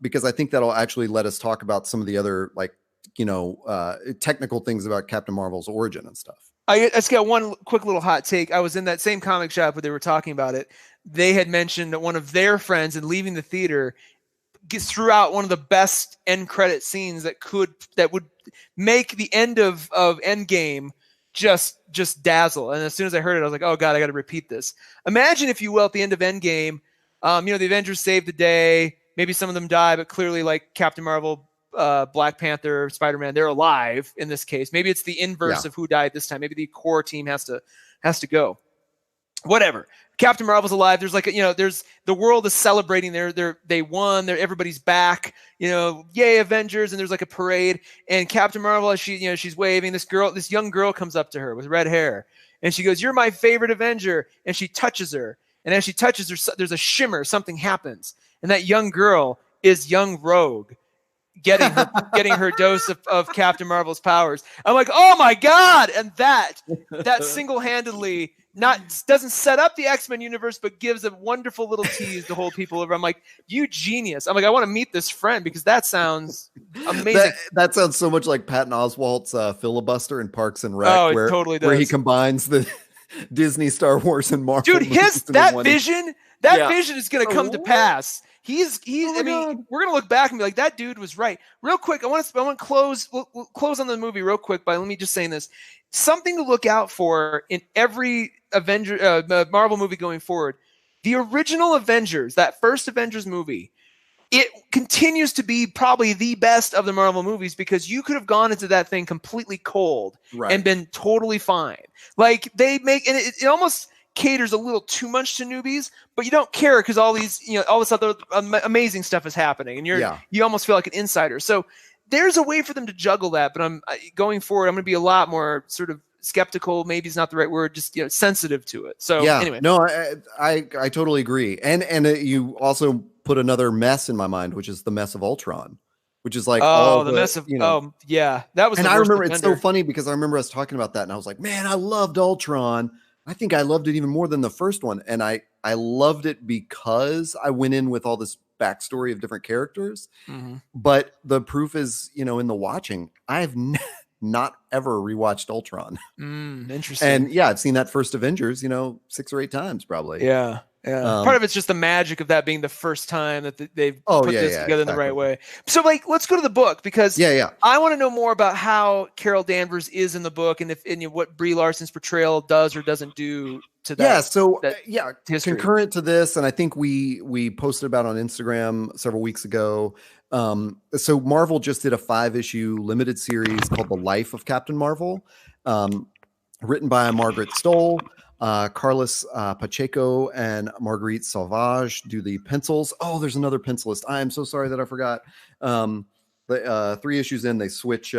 S2: because I think that'll actually let us talk about some of the other, like, you know, technical things about Captain Marvel's origin and stuff.
S1: I just got one quick little hot take. I was in that same comic shop where they were talking about it. They had mentioned that one of their friends, in leaving the theater, threw out one of the best end credit scenes that would make the end of Endgame just dazzle. And as soon as I heard it, I was like, oh God, I got to repeat this. Imagine, if you will, at the end of Endgame, you know, the Avengers save the day. Maybe some of them die, but clearly, like Captain Marvel, Black Panther, Spider-Man, they're alive in this case. Maybe it's the inverse of who died this time. Maybe the core team has to go. Whatever. Captain Marvel's alive. There's like, you know, there's the world is celebrating. They won. Everybody's back. You know, yay Avengers! And there's like a parade. And Captain Marvel, as she's waving. This young girl comes up to her with red hair, and she goes, "You're my favorite Avenger." And she touches her. And as she touches her, there's a shimmer. Something happens, and that young girl is young Rogue, getting her dose of Captain Marvel's powers. I'm like, oh my God. And that single-handedly doesn't set up the X-Men universe, but gives a wonderful little tease to hold people over. I'm like, you genius. I'm like, I want to meet this friend, because that sounds amazing.
S2: That sounds so much like Patton Oswalt's filibuster in Parks and Rec,
S1: it totally does.
S2: Where he combines the Disney, Star Wars, and Marvel.
S1: Dude, that vision is going to come to pass. I mean, we're gonna look back and be like, that dude was right. Real quick, I want to close. We'll close on the movie real quick by let me just saying this: something to look out for in every Marvel movie going forward. The original Avengers, that first Avengers movie, it continues to be probably the best of the Marvel movies because you could have gone into that thing completely cold and been totally fine. Like they make, and it almost caters a little too much to newbies, but you don't care because all these, all this other amazing stuff is happening, and you almost feel like an insider. So there's a way for them to juggle that, but I'm going forward. I'm going to be a lot more sort of skeptical. Maybe it's not the right word, just sensitive to it. So anyway,
S2: no, I totally agree, and you also put another mess in my mind, which is the mess of Ultron, which is like all the mess of
S1: that was.
S2: And
S1: the
S2: I
S1: worst
S2: remember
S1: offender.
S2: It's so funny because I remember us talking about that, and I was like, man, I loved Ultron. I think I loved it even more than the first one, and I loved it because I went in with all this backstory of different characters.
S1: Mm-hmm.
S2: But the proof is, in the watching. I've not ever rewatched Ultron.
S1: Interesting.
S2: And I've seen that first Avengers, 6 or 8 times probably.
S1: Yeah. Part of it's just the magic of that being the first time that they've put this together in the right way. So let's go to the book because I want to know more about how Carol Danvers is in the book and what Brie Larson's portrayal does or doesn't do to that. History.
S2: Concurrent to this, and I think we posted about on Instagram several weeks ago. So Marvel just did a 5-issue limited series called The Life of Captain Marvel, written by Margaret Stoll. Carlos Pacheco and Marguerite Sauvage do the pencils. Oh, there's another pencilist. I am so sorry that I forgot. The 3 issues in, they switch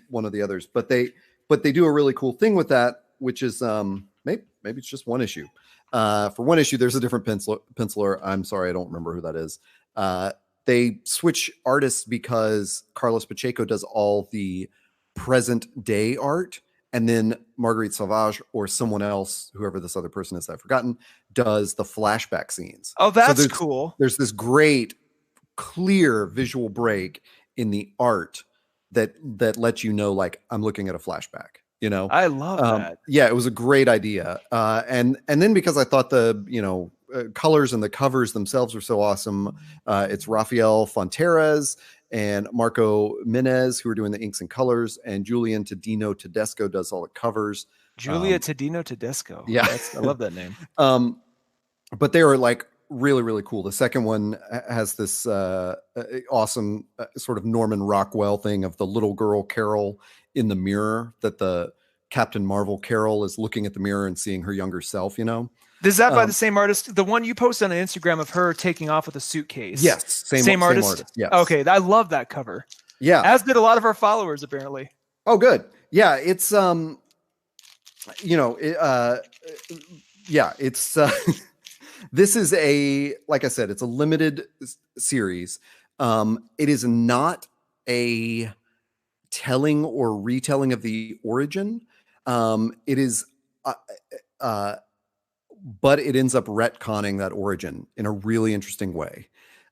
S2: one of the others, but they do a really cool thing with that, which is maybe it's just 1 issue. For 1 issue, there's a different penciler. I'm sorry, I don't remember who that is. They switch artists because Carlos Pacheco does all the present day art. And then Marguerite Sauvage or someone else, whoever this other person is I've forgotten, does the flashback scenes.
S1: Oh, that's cool.
S2: There's this great, clear visual break in the art that lets you know, like, I'm looking at a flashback.
S1: I love that.
S2: Yeah, it was a great idea. And then because I thought the colors and the covers themselves were so awesome, it's Rafael Fonteras and Marco Menez, who are doing the inks and colors, and Julian Tadino Tedesco does all the covers.
S1: Julia Tadino Tedesco.
S2: Yeah.
S1: I love that name.
S2: But they were like really, really cool. The second one has this awesome sort of Norman Rockwell thing of the little girl Carol in the mirror, that the Captain Marvel Carol is looking at the mirror and seeing her younger self,
S1: Is that by the same artist? The one you posted on Instagram of her taking off with a suitcase.
S2: Yes. Same artist.
S1: Yes. Okay. I love that cover.
S2: Yeah.
S1: As did a lot of our followers, apparently.
S2: Oh, good. Yeah. It's, it's, this is like I said, it's a limited series. It is not a telling or retelling of the origin. It is, but it ends up retconning that origin in a really interesting way.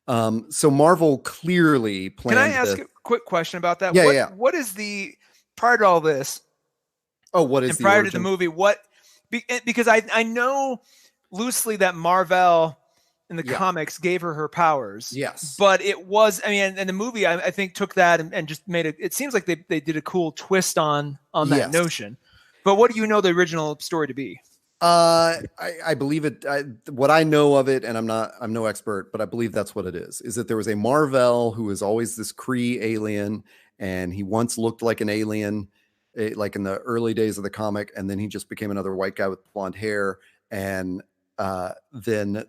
S2: So Marvel clearly planned.
S1: Can I ask a quick question about that?
S2: Yeah.
S1: What is the, prior to all this?
S2: Oh, what is
S1: and
S2: the
S1: prior
S2: origin?
S1: to the movie? Because I know loosely that Marvel in the comics gave her powers.
S2: Yes.
S1: But it was, and the movie I think took that and just made it. It seems like they did a cool twist on that notion. But what do you know the original story to be?
S2: I believe it. What I know of it, and I'm no expert, but I believe that's what it is that there was a Marvel who was always this Kree alien, and he once looked like an alien, like in the early days of the comic, and then he just became another white guy with blonde hair. And then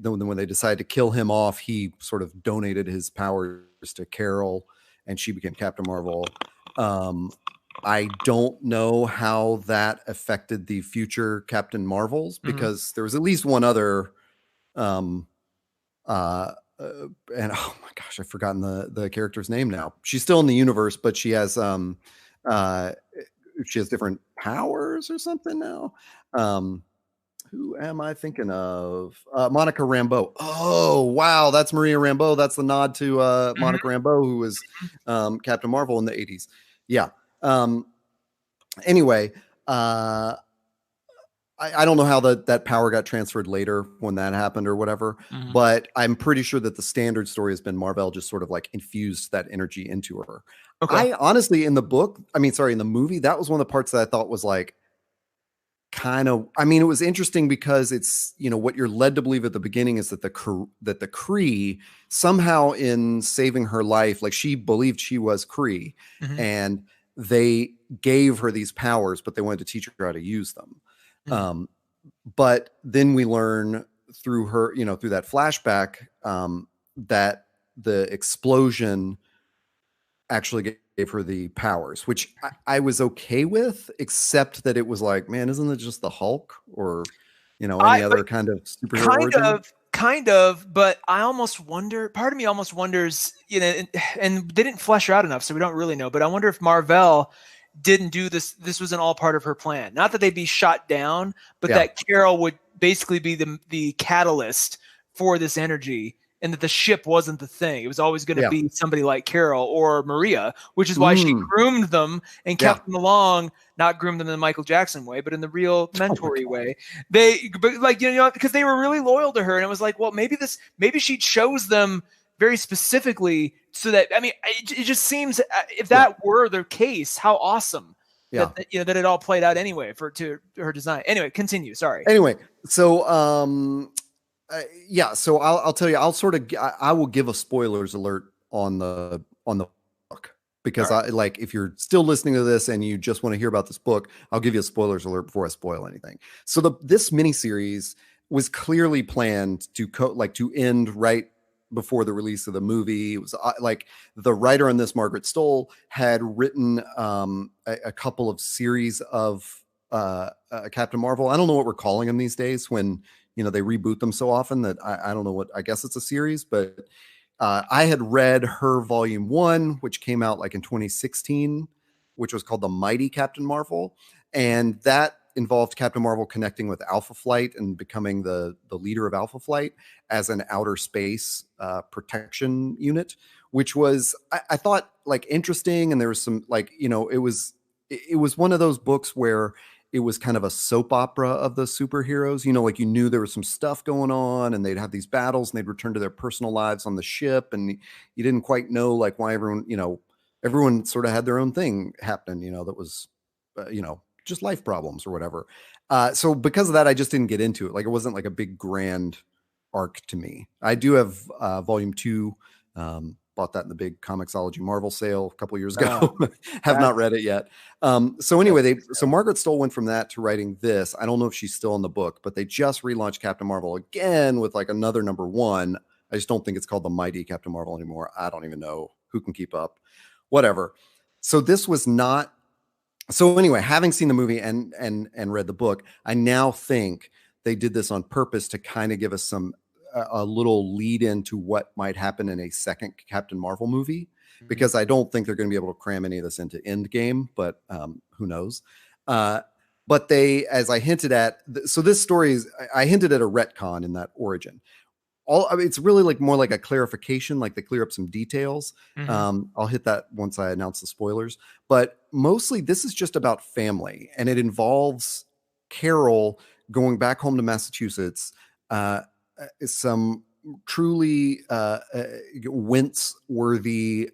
S2: when they decided to kill him off, he sort of donated his powers to Carol, and she became Captain Marvel. I don't know how that affected the future Captain Marvels, because there was at least one other, and oh my gosh, I've forgotten the character's name now. She's still in the universe, but she has different powers or something now. Who am I thinking of? Monica Rambeau. Oh, wow. That's Maria Rambeau. That's the nod to Monica Rambeau, who was Captain Marvel in the 80s. Yeah. Anyway, I don't know how that power got transferred later when that happened or whatever, but I'm pretty sure that the standard story has been Marvel just sort of like infused that energy into her. Okay. I honestly, in the movie, that was one of the parts that I thought was like I mean, it was interesting because it's, what you're led to believe at the beginning is that the Kree somehow, in saving her life, like, she believed she was Kree,
S1: Mhm.
S2: and they gave her these powers, but they wanted to teach her how to use them.
S1: Mhm.
S2: But then we learn through her, through that flashback, that the explosion actually gave her the powers, which I was okay with, except that it was like, man, isn't it just the Hulk, or any
S1: But
S2: other kind of superhero
S1: kind
S2: origin?
S1: kind of, but I almost wonder, part of me almost wonders, and they didn't flesh her out enough, so we don't really know, but I wonder if Marvell didn't do this wasn't all part of her plan. Not that they'd be shot down, but
S2: Yeah.
S1: that Carol would basically be the catalyst for this energy, and that the ship wasn't the thing. It was always going to
S2: Yeah.
S1: be somebody like Carol or Maria, which is why she
S2: Mm,
S1: groomed them and
S2: yeah.
S1: kept them along, not groomed them in the Michael Jackson way, but in the real
S2: Oh my
S1: mentory
S2: God.
S1: way. But like, because they were really loyal to her, and it was like, well, maybe she chose them very specifically so that, I mean, it just seems, if
S2: Yeah.
S1: that were the case, how awesome
S2: Yeah.
S1: that it all played out anyway to her design. Anyway, continue. Sorry.
S2: Anyway, so yeah, so I'll tell you, I will give a spoilers alert on the book,
S1: All
S2: because
S1: right.
S2: I like, if you're still listening to this and you just want to hear about this book, I'll give you a spoilers alert before I spoil anything. So this miniseries was clearly planned to end right before the release of the movie. It was like, the writer on this, Margaret Stoll, had written a couple of series of Captain Marvel. I don't know what we're calling them these days, when they reboot them so often, that I don't know what. I guess it's a series, but I had read her volume 1, which came out like in 2016, which was called The Mighty Captain Marvel, and that involved Captain Marvel connecting with Alpha Flight and becoming the leader of Alpha Flight as an outer space protection unit, which was, I thought, like, interesting. And there was some, like, it was one of those books where it was kind of a soap opera of the superheroes, like, you knew there was some stuff going on, and they'd have these battles, and they'd return to their personal lives on the ship, and you didn't quite know, like, why everyone sort of had their own thing happening, that was, just life problems or whatever. So because of that, I just didn't get into it. Like, it wasn't like a big grand arc to me. I do have volume 2. Bought that in the big Comixology Marvel sale a couple years ago. Have
S1: That
S2: not read it yet. So anyway, so Margaret Stoll went from that to writing this. I don't know if she's still in the book, but they just relaunched Captain Marvel again with, like, another #1. I just don't think it's called The Mighty Captain Marvel anymore. I don't even know who can keep up. Whatever. So this was not. So anyway, having seen the movie and read the book, I now think they did this on purpose to kind of give us a little lead into what might happen in a second Captain Marvel movie, because I don't think they're going to be able to cram any of this into Endgame, but who knows? But they, as I hinted at, so this story is, I hinted at a retcon in that origin. I mean, it's really like more like a clarification, like they clear up some details.
S1: Mhm.
S2: I'll hit that once I announce the spoilers, but mostly this is just about family, and it involves Carol going back home to Massachusetts. Some truly wince-worthy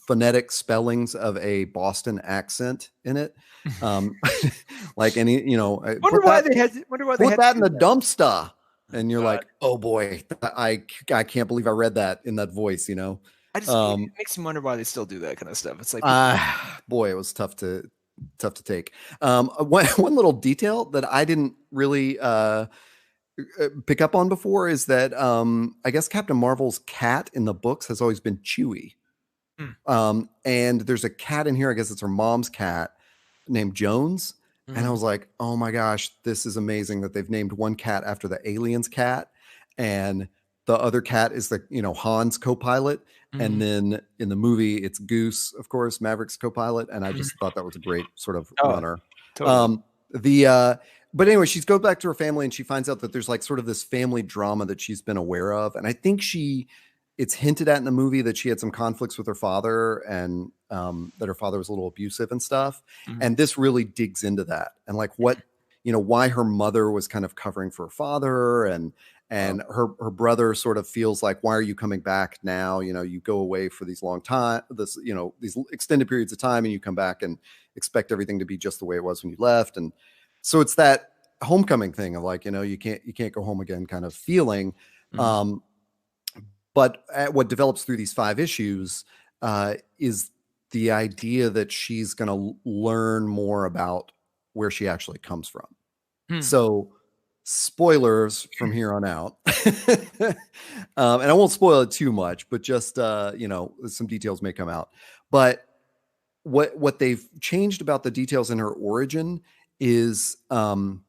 S2: phonetic spellings of a Boston accent in it. Like any,
S1: Wonder why they
S2: put
S1: had to
S2: that in
S1: do
S2: the
S1: that.
S2: dumpster. And you're
S1: God.
S2: like, oh boy, I can't believe I read that in that voice,
S1: It makes me wonder why they still do that kind of stuff. It's like,
S2: boy, it was tough to take. One little detail that I didn't really pick up on before is that I guess Captain Marvel's cat in the books has always been Chewie.
S1: mm,
S2: And there's a cat in here, I guess it's her mom's cat, named Jones. And I
S1: mhm,
S2: was like, oh my gosh, this is amazing that they've named one cat after the aliens cat. And the other cat is Han's co-pilot. And
S1: mhm.
S2: then in the movie, it's Goose, of course, Maverick's co-pilot. And I
S1: Mhm.
S2: just thought that was a great sort of
S1: Oh,
S2: runner.
S1: totally.
S2: Um, but anyway, she goes back to her family, and she finds out that there's like sort of this family drama that she's been aware of. And I think it's hinted at in the movie that she had some conflicts with her father, and that her father was a little abusive and stuff.
S1: Mhm.
S2: And this really digs into that, and like why her mother was kind of covering for her father,
S1: Wow.
S2: and her brother sort of feels like, why are you coming back now? You go away for these long time, these extended periods of time, and you come back and expect everything to be just the way it was when you left. And So it's that homecoming thing of like, you can't go home again kind of feeling.
S1: Mm.
S2: But what develops through these 5 issues is the idea that she's going to learn more about where she actually comes from.
S1: Hmm.
S2: So spoilers from here on out. And I won't spoil it too much, but just, some details may come out. But what they've changed about the details in her origin is that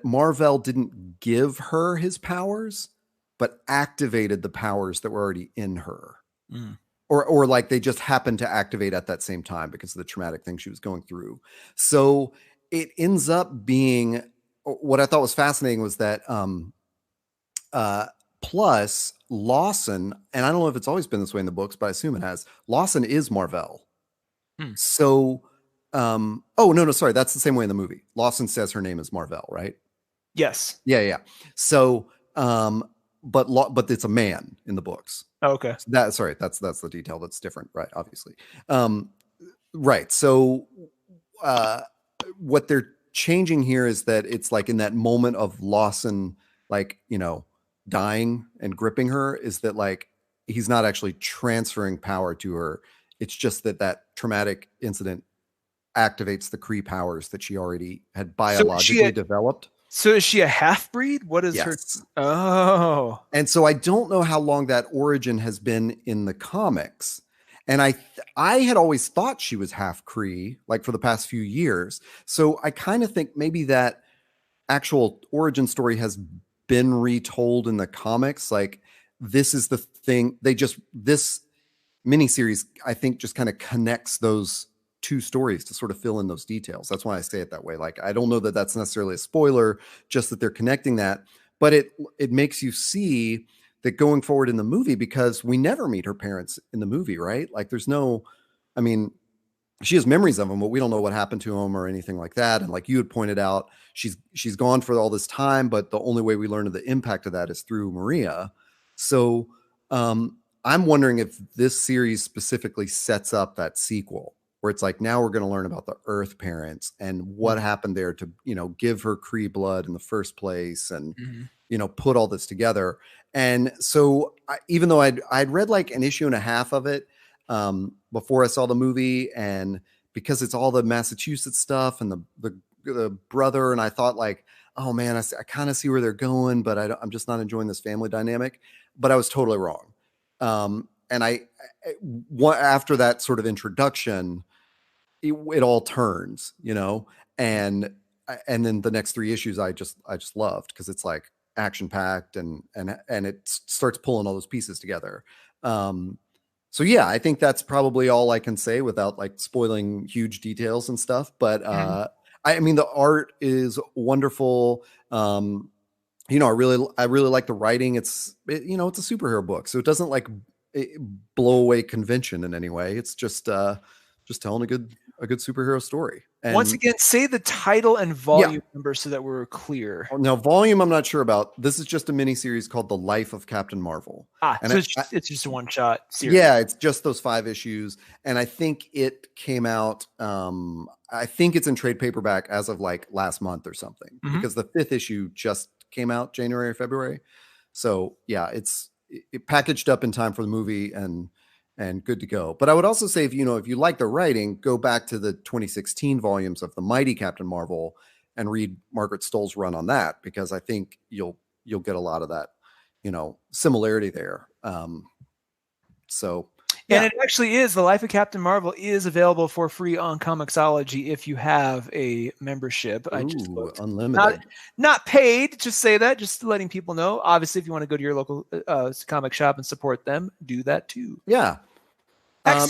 S2: Marvell didn't give her his powers, but activated the powers that were already in her.
S1: Mm.
S2: Or like they just happened to activate at that same time because of the traumatic thing she was going through. So it ends up being, what I thought was fascinating was that plus Lawson, and I don't know if it's always been this way in the books, but I assume it has. Lawson is Marvell.
S1: Hmm.
S2: So oh no, sorry, that's the same way in the movie. Lawson says her name is Marvell, right?
S1: Yes.
S2: Yeah. So but it's a man in the books.
S1: Oh, okay.
S2: So that's the detail that's different, right? Obviously. Right. So what they're changing here is that it's like in that moment of Lawson, like, dying and gripping her, is that like he's not actually transferring power to her. It's just that traumatic incident activates the Kree powers that she already had biologically developed.
S1: So is she a half-breed? What is her?
S2: Yes.
S1: Oh.
S2: And so I don't know how long that origin has been in the comics. And I had always thought she was half Kree, like for the past few years. So I kind of think maybe that actual origin story has been retold in the comics. Like this is the thing. This miniseries, I think, just kind of connects those 2 stories to sort of fill in those details. That's why I say it that way. Like, I don't know that that's necessarily a spoiler, just that they're connecting that, but it makes you see that going forward in the movie, because we never meet her parents in the movie, right? Like I mean, she has memories of them, but we don't know what happened to them or anything like that. And like you had pointed out, she's gone for all this time, but the only way we learn of the impact of that is through Maria. So I'm wondering if this series specifically sets up that sequel where it's like, now we're going to learn about the Earth parents and what happened there to, give her Kree blood in the first place and, put all this together. And so even though I'd read like an issue and a half of it before I saw the movie, and because it's all the Massachusetts stuff and the brother, and I thought like, oh man, I kind of see where they're going, but I'm just not enjoying this family dynamic. But I was totally wrong. And after that sort of introduction, it all turns, and then the next 3 issues I just loved, because it's like action packed and it starts pulling all those pieces together. So yeah, I think that's probably all I can say without like spoiling huge details and stuff. But I mean, the art is wonderful. I really like the writing. It's a superhero book, so it doesn't like blow away convention in any way. It's just telling a good superhero story. And
S1: once again, say the title and volume number so that we're clear.
S2: Now, volume I'm not sure about. This is just a mini series called The Life of Captain Marvel.
S1: And so it's just a one-shot series.
S2: Yeah, it's just those 5 issues, and I think it came out. I think it's in trade paperback as of like last month or something, because the 5th issue just came out January or February. So yeah, it packaged up in time for the movie and good to go. But I would also say, if you like the writing, go back to the 2016 volumes of The Mighty Captain Marvel and read Margaret Stoll's run on that, because I think you'll get a lot of that, similarity there. So yeah.
S1: And it actually is, The Life of Captain Marvel is available for free on Comixology if you have a membership. I just looked.
S2: Unlimited.
S1: Not paid, just say that, just letting people know. Obviously, if you want to go to your local comic shop and support them, do that too.
S2: Yeah.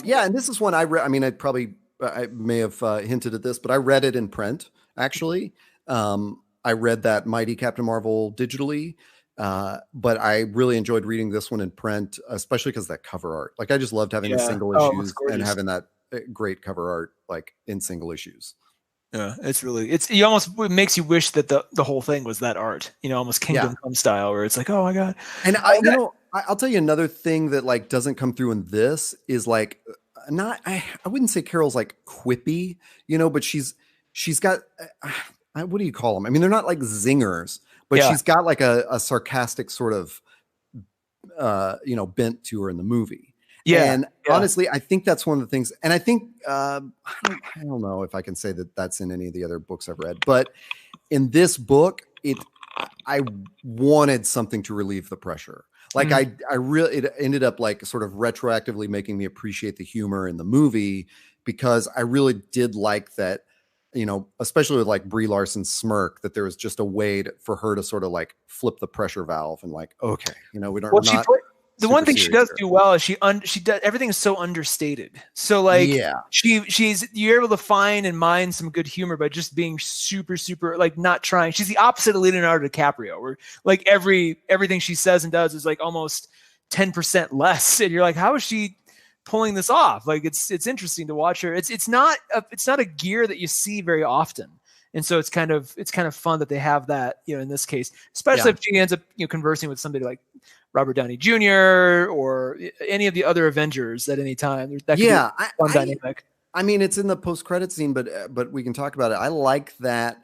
S2: Yeah, and this is one I read. I mean, I may have hinted at this, but I read it in print, actually. I read that Mighty Captain Marvel digitally. But I really enjoyed reading this one in print, especially because that cover art. Like, I just loved having the single issues and having that great cover art, like in single issues.
S1: Yeah, it makes you wish that the whole thing was that art, almost Kingdom Come style, where it's like, oh my God.
S2: And I'll tell you another thing that like doesn't come through in this is like, I wouldn't say Carol's like quippy, but she's she's got what do you call them? I mean, they're not like zingers, but
S1: Yeah.
S2: she's got like a sarcastic sort of bent to her in the movie.
S1: Yeah.
S2: And honestly, I think that's one of the things. And I think I don't know if I can say that that's in any of the other books I've read, but in this book, I wanted something to relieve the pressure. Like I really, it ended up like sort of retroactively making me appreciate the humor in the movie, because I really did like that, especially with like Brie Larson's smirk, that there was just a way for her to sort of like flip the pressure valve and like, okay, we don't. Well,
S1: the one thing she does do well is she does everything is so understated. So like you're able to find and mine some good humor by just being super, super like not trying. She's the opposite of Leonardo DiCaprio, where like everything she says and does is like almost 10% less. And you're like, how is she pulling this off? Like it's interesting to watch her. It's not a gear that you see very often. And so it's kind of fun that they have that, in this case, especially if she ends up, conversing with somebody like Robert Downey Jr. or any of the other Avengers at any time. That could be a fun dynamic.
S2: I mean, it's in the post-credit scene, but we can talk about it. I like that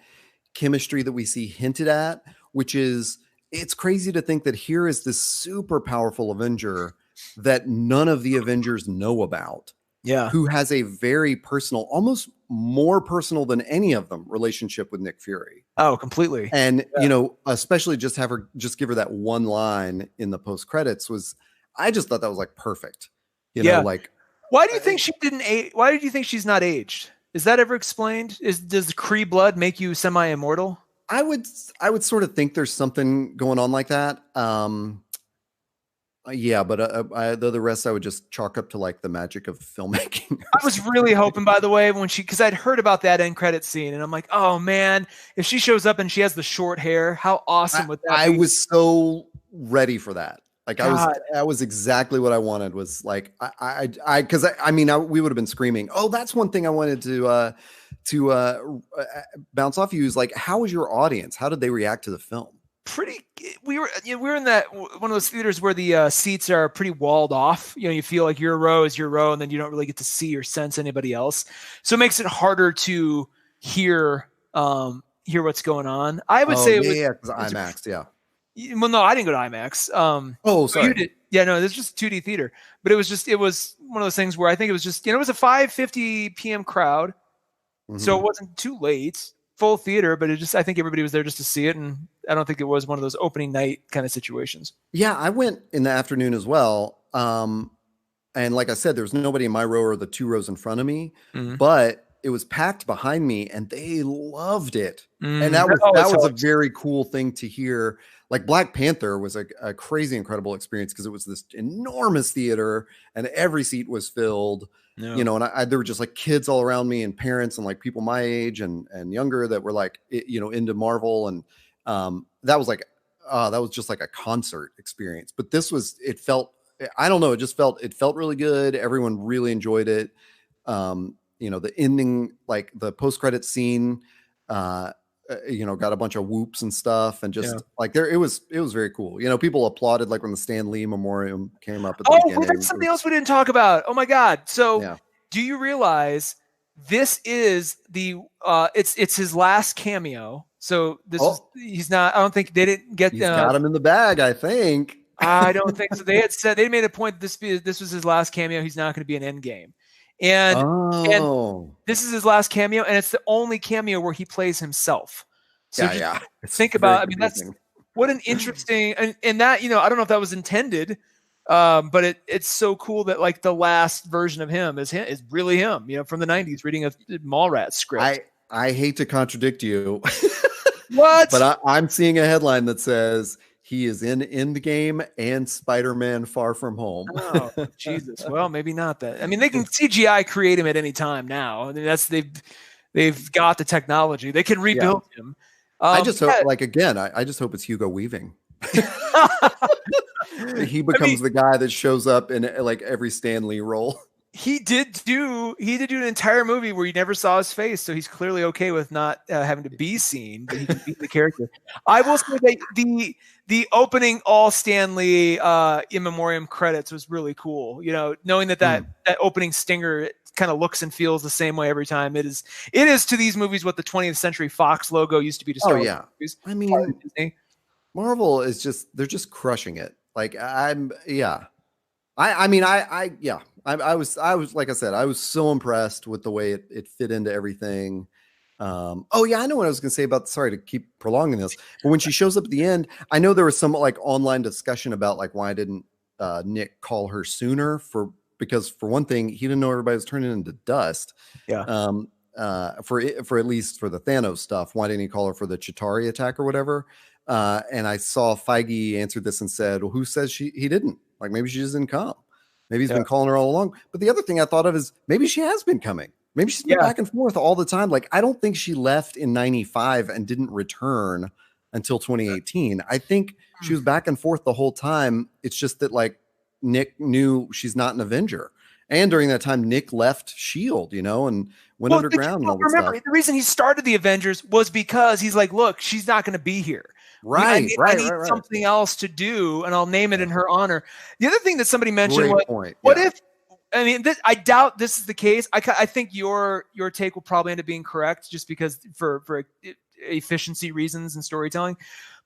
S2: chemistry that we see hinted at, which is, it's crazy to think that here is this super powerful Avenger that none of the Avengers know about.
S1: Yeah.
S2: Who has a very personal, almost more personal than any of them, relationship with Nick Fury.
S1: Oh, completely.
S2: And, especially just give her that one line in the post credits I just thought that was like perfect. Like,
S1: why do you think she didn't age? Why do you think she's not aged? Is that ever explained? Does the Kree blood make you semi-immortal?
S2: I would sort of think there's something going on like that. Yeah, but the rest I would just chalk up to like the magic of filmmaking.
S1: I was really hoping, by the way, because I'd heard about that end credit scene, and I'm like, oh man, if she shows up and she has the short hair, how awesome would that be?
S2: I was so ready for that. Like that was exactly what I wanted. Was like because we would have been screaming. Oh, that's one thing I wanted to bounce off you is like, how was your audience? How did they react to the film?
S1: We were in that one of those theaters where the seats are pretty walled off. You feel like your row is your row, and then you don't really get to see or sense anybody else. So it makes it harder to hear what's going on. I would say
S2: because IMAX,
S1: Well, no, I didn't go to IMAX.
S2: Oh, sorry.
S1: You did. Yeah, no, it's just 2D theater. But it was one of those things where I think it was just it was a 5:50 p.m. crowd, so it wasn't too late. Full theater, but I think everybody was there just to see it, and I don't think it was one of those opening night kind of situations.
S2: Yeah, I went in the afternoon as well, and like I said, there was nobody in my row or the two rows in front of me, but it was packed behind me, and they loved it, and that was a very cool thing to hear. Like Black Panther was a crazy, incredible experience because it was this enormous theater, and every seat was filled. Yeah. And there were just like kids all around me and parents and like people my age and younger that were like, into Marvel. And that was just like a concert experience. But it felt really good. Everyone really enjoyed it. The ending, like the post-credit scene, got a bunch of whoops and stuff, and just like it was very cool. People applauded like when the Stan Lee Memoriam came up at the beginning.
S1: That's something else we didn't talk about. Oh my God. So do you realize this is it's his last cameo? So he's not, I don't think they didn't get
S2: he's got him in the bag, I think.
S1: I don't think so. They had said, they made a point that this was his last cameo. He's not going to be an Endgame. And this is his last cameo, and it's the only cameo where he plays himself. So think about, that's what an interesting, and that, I don't know if that was intended, but it's so cool that like the last version of him is really him, from the 90s reading a Mallrats script.
S2: I hate to contradict you.
S1: What?
S2: But I'm seeing a headline that says he is in Endgame and Spider-Man Far From Home.
S1: Oh, Jesus. Well, maybe not that. I mean, they can CGI create him at any time now. I mean, they've got the technology. They can rebuild him.
S2: I just hope, I just hope it's Hugo Weaving. He becomes the guy that shows up in like every Stan Lee role.
S1: He did do an entire movie where you never saw his face, so he's clearly okay with not having to be seen, but he can be the character. I will say that the opening all Stan Lee in memoriam credits was really cool. Knowing that opening stinger kind of looks and feels the same way every time. It is to these movies what the 20th Century Fox logo used to be to Star Wars movies.
S2: I mean, Marvel is they're just crushing it. Like I was like I said, I was so impressed with the way it fit into everything. Oh yeah, I know what I was gonna say about, sorry to keep prolonging this, but when she shows up at the end, I know there was some like online discussion about like why didn't Nick call her sooner, because for one thing, he didn't know everybody was turning into dust.
S1: Yeah.
S2: For at least for the Thanos stuff, why didn't he call her for the Chitauri attack or whatever? And I saw Feige answered this and said, well, who says he didn't? Like, maybe she just didn't come. Maybe he's been calling her all along. But the other thing I thought of is maybe she has been coming. Maybe she's been back and forth all the time. Like, I don't think she left in 95 and didn't return until 2018. I think she was back and forth the whole time. It's just that like Nick knew she's not an Avenger. And during that time, Nick left S.H.I.E.L.D., and went underground. And all
S1: remember,
S2: stuff.
S1: The reason he started the Avengers was because he's like, look, she's not going to be here. I need something else to do, and I'll name it in her honor. The other thing that somebody mentioned was, what if, I mean, I doubt this is the case. I think your take will probably end up being correct just because for efficiency reasons and storytelling.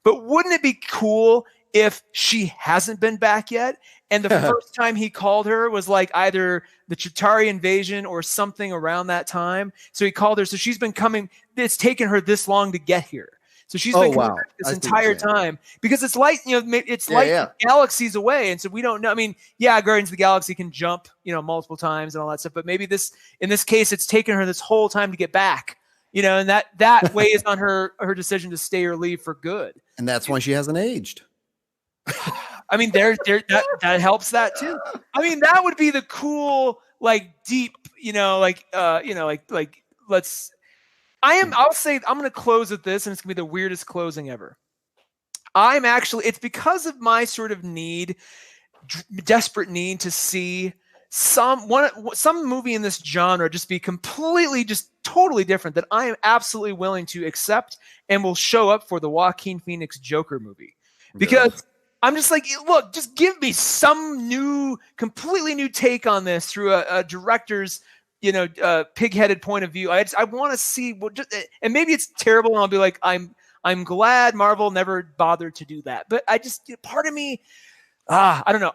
S1: But wouldn't it be cool if she hasn't been back yet, and the first time he called her was like either the Chitauri invasion or something around that time? So he called her. So she's been coming. It's taken her this long to get here. So she's been coming back this entire time, because it's like, it's galaxies away. And so we don't know. I mean, Guardians of the Galaxy can jump, multiple times and all that stuff. But maybe in this case, it's taken her this whole time to get back, and that weighs on her decision to stay or leave for good.
S2: And that's why she hasn't aged.
S1: I mean, that helps that too. I mean, that would be the cool, like deep, let's. I'll say I'm going to close with this, and it's going to be the weirdest closing ever. It's because of my sort of desperate need to see some movie in this genre just be completely, just totally different, that I am absolutely willing to accept and will show up for the Joaquin Phoenix Joker movie. Because I'm just like, look, just give me some completely new take on this through a director's pig-headed point of view. I want to see and maybe it's terrible, and I'll be like, I'm glad Marvel never bothered to do that. But I just, part of me, I don't know.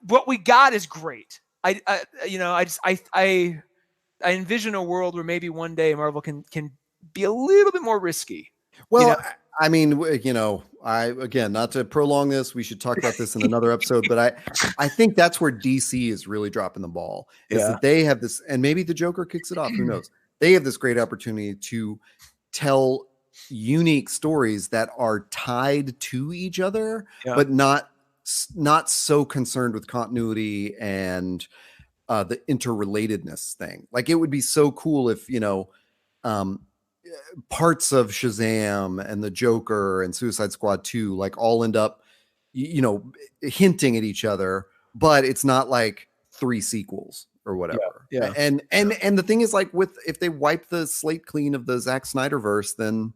S1: What we got is great. I envision a world where maybe one day Marvel can be a little bit more risky.
S2: Well, I mean, again, not to prolong this, we should talk about this in another episode, but I think that's where DC is really dropping the ball, is that they have this, and maybe the Joker kicks it off, who knows? They have this great opportunity to tell unique stories that are tied to each other, but not so concerned with continuity and the interrelatedness thing. Like, it would be so cool if, parts of Shazam and the Joker and Suicide Squad 2 like all end up hinting at each other, but it's not like 3 sequels or whatever. And the thing is, like, if they wipe the slate clean of the Zack Snyder verse, then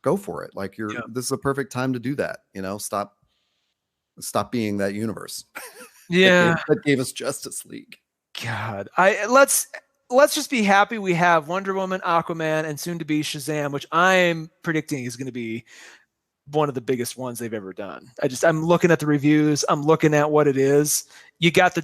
S2: go for it. Like, this is a perfect time to do that. Stop being that universe. That gave us Justice League.
S1: God, let's just be happy we have Wonder Woman, Aquaman, and soon to be Shazam, which I'm predicting is going to be one of the biggest ones they've ever done. I'm looking at the reviews. I'm looking at what it is. You got the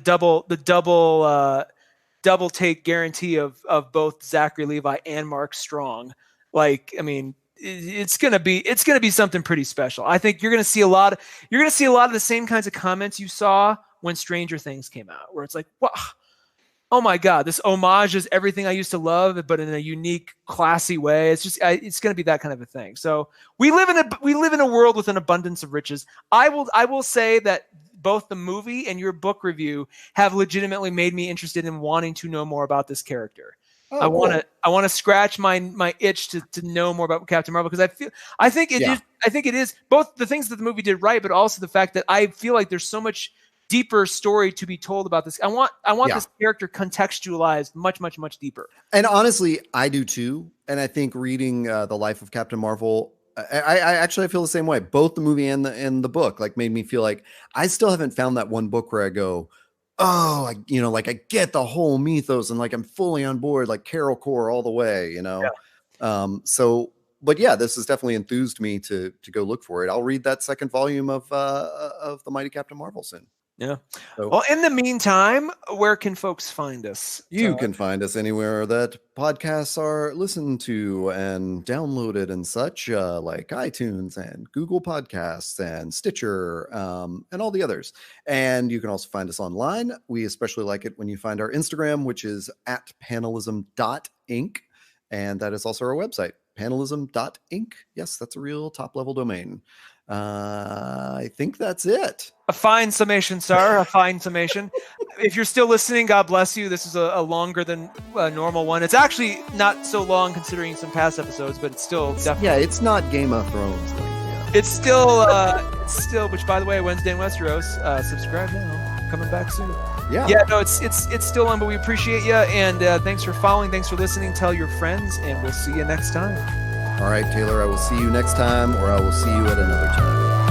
S1: double take guarantee of both Zachary Levi and Mark Strong. Like, I mean, it's going to be something pretty special. I think you're going to see a lot of the same kinds of comments you saw when Stranger Things came out, where it's like, wow, oh my God, this homage is everything I used to love, but in a unique, classy way. It's going to be that kind of a thing. So we live in a world with an abundance of riches. I will say that both the movie and your book review have legitimately made me interested in wanting to know more about this character. I want to scratch my itch to know more about Captain Marvel, because I think it is both the things that the movie did right, but also the fact that I feel like there's so much deeper story to be told about this. I want this character contextualized much, much, much deeper.
S2: And honestly, I do too. And I think reading The Life of Captain Marvel, I feel the same way. Both the movie and the book like made me feel like I still haven't found that one book where I go, oh, like I get the whole mythos and like I'm fully on board, like Carol Core all the way, So, but yeah, this has definitely enthused me to go look for it. I'll read that second volume of the Mighty Captain Marvel soon.
S1: Yeah.
S2: So,
S1: Well, in the meantime, where can folks find us?
S2: you can find us anywhere that podcasts are listened to and downloaded and such, like iTunes and Google Podcasts and Stitcher, and all the others. And you can also find us online. We especially like it when you find our Instagram, which is at panelism.inc. And that is also our website, panelism.inc. Yes, that's a real top-level domain. I think that's it.
S1: A fine summation, sir. A fine summation. If you're still listening, God bless you. This is a longer than a normal one. It's actually not so long considering some past episodes, but it's still definitely.
S2: Yeah, it's not Game of Thrones.
S1: It's still, which by the way, Wednesday in Westeros, subscribe now. Coming back soon.
S2: Yeah.
S1: Yeah, no, it's still on, but we appreciate you. And thanks for following. Thanks for listening. Tell your friends, and we'll see you next time.
S2: All right, Taylor, I will see you next time, or I will see you at another time.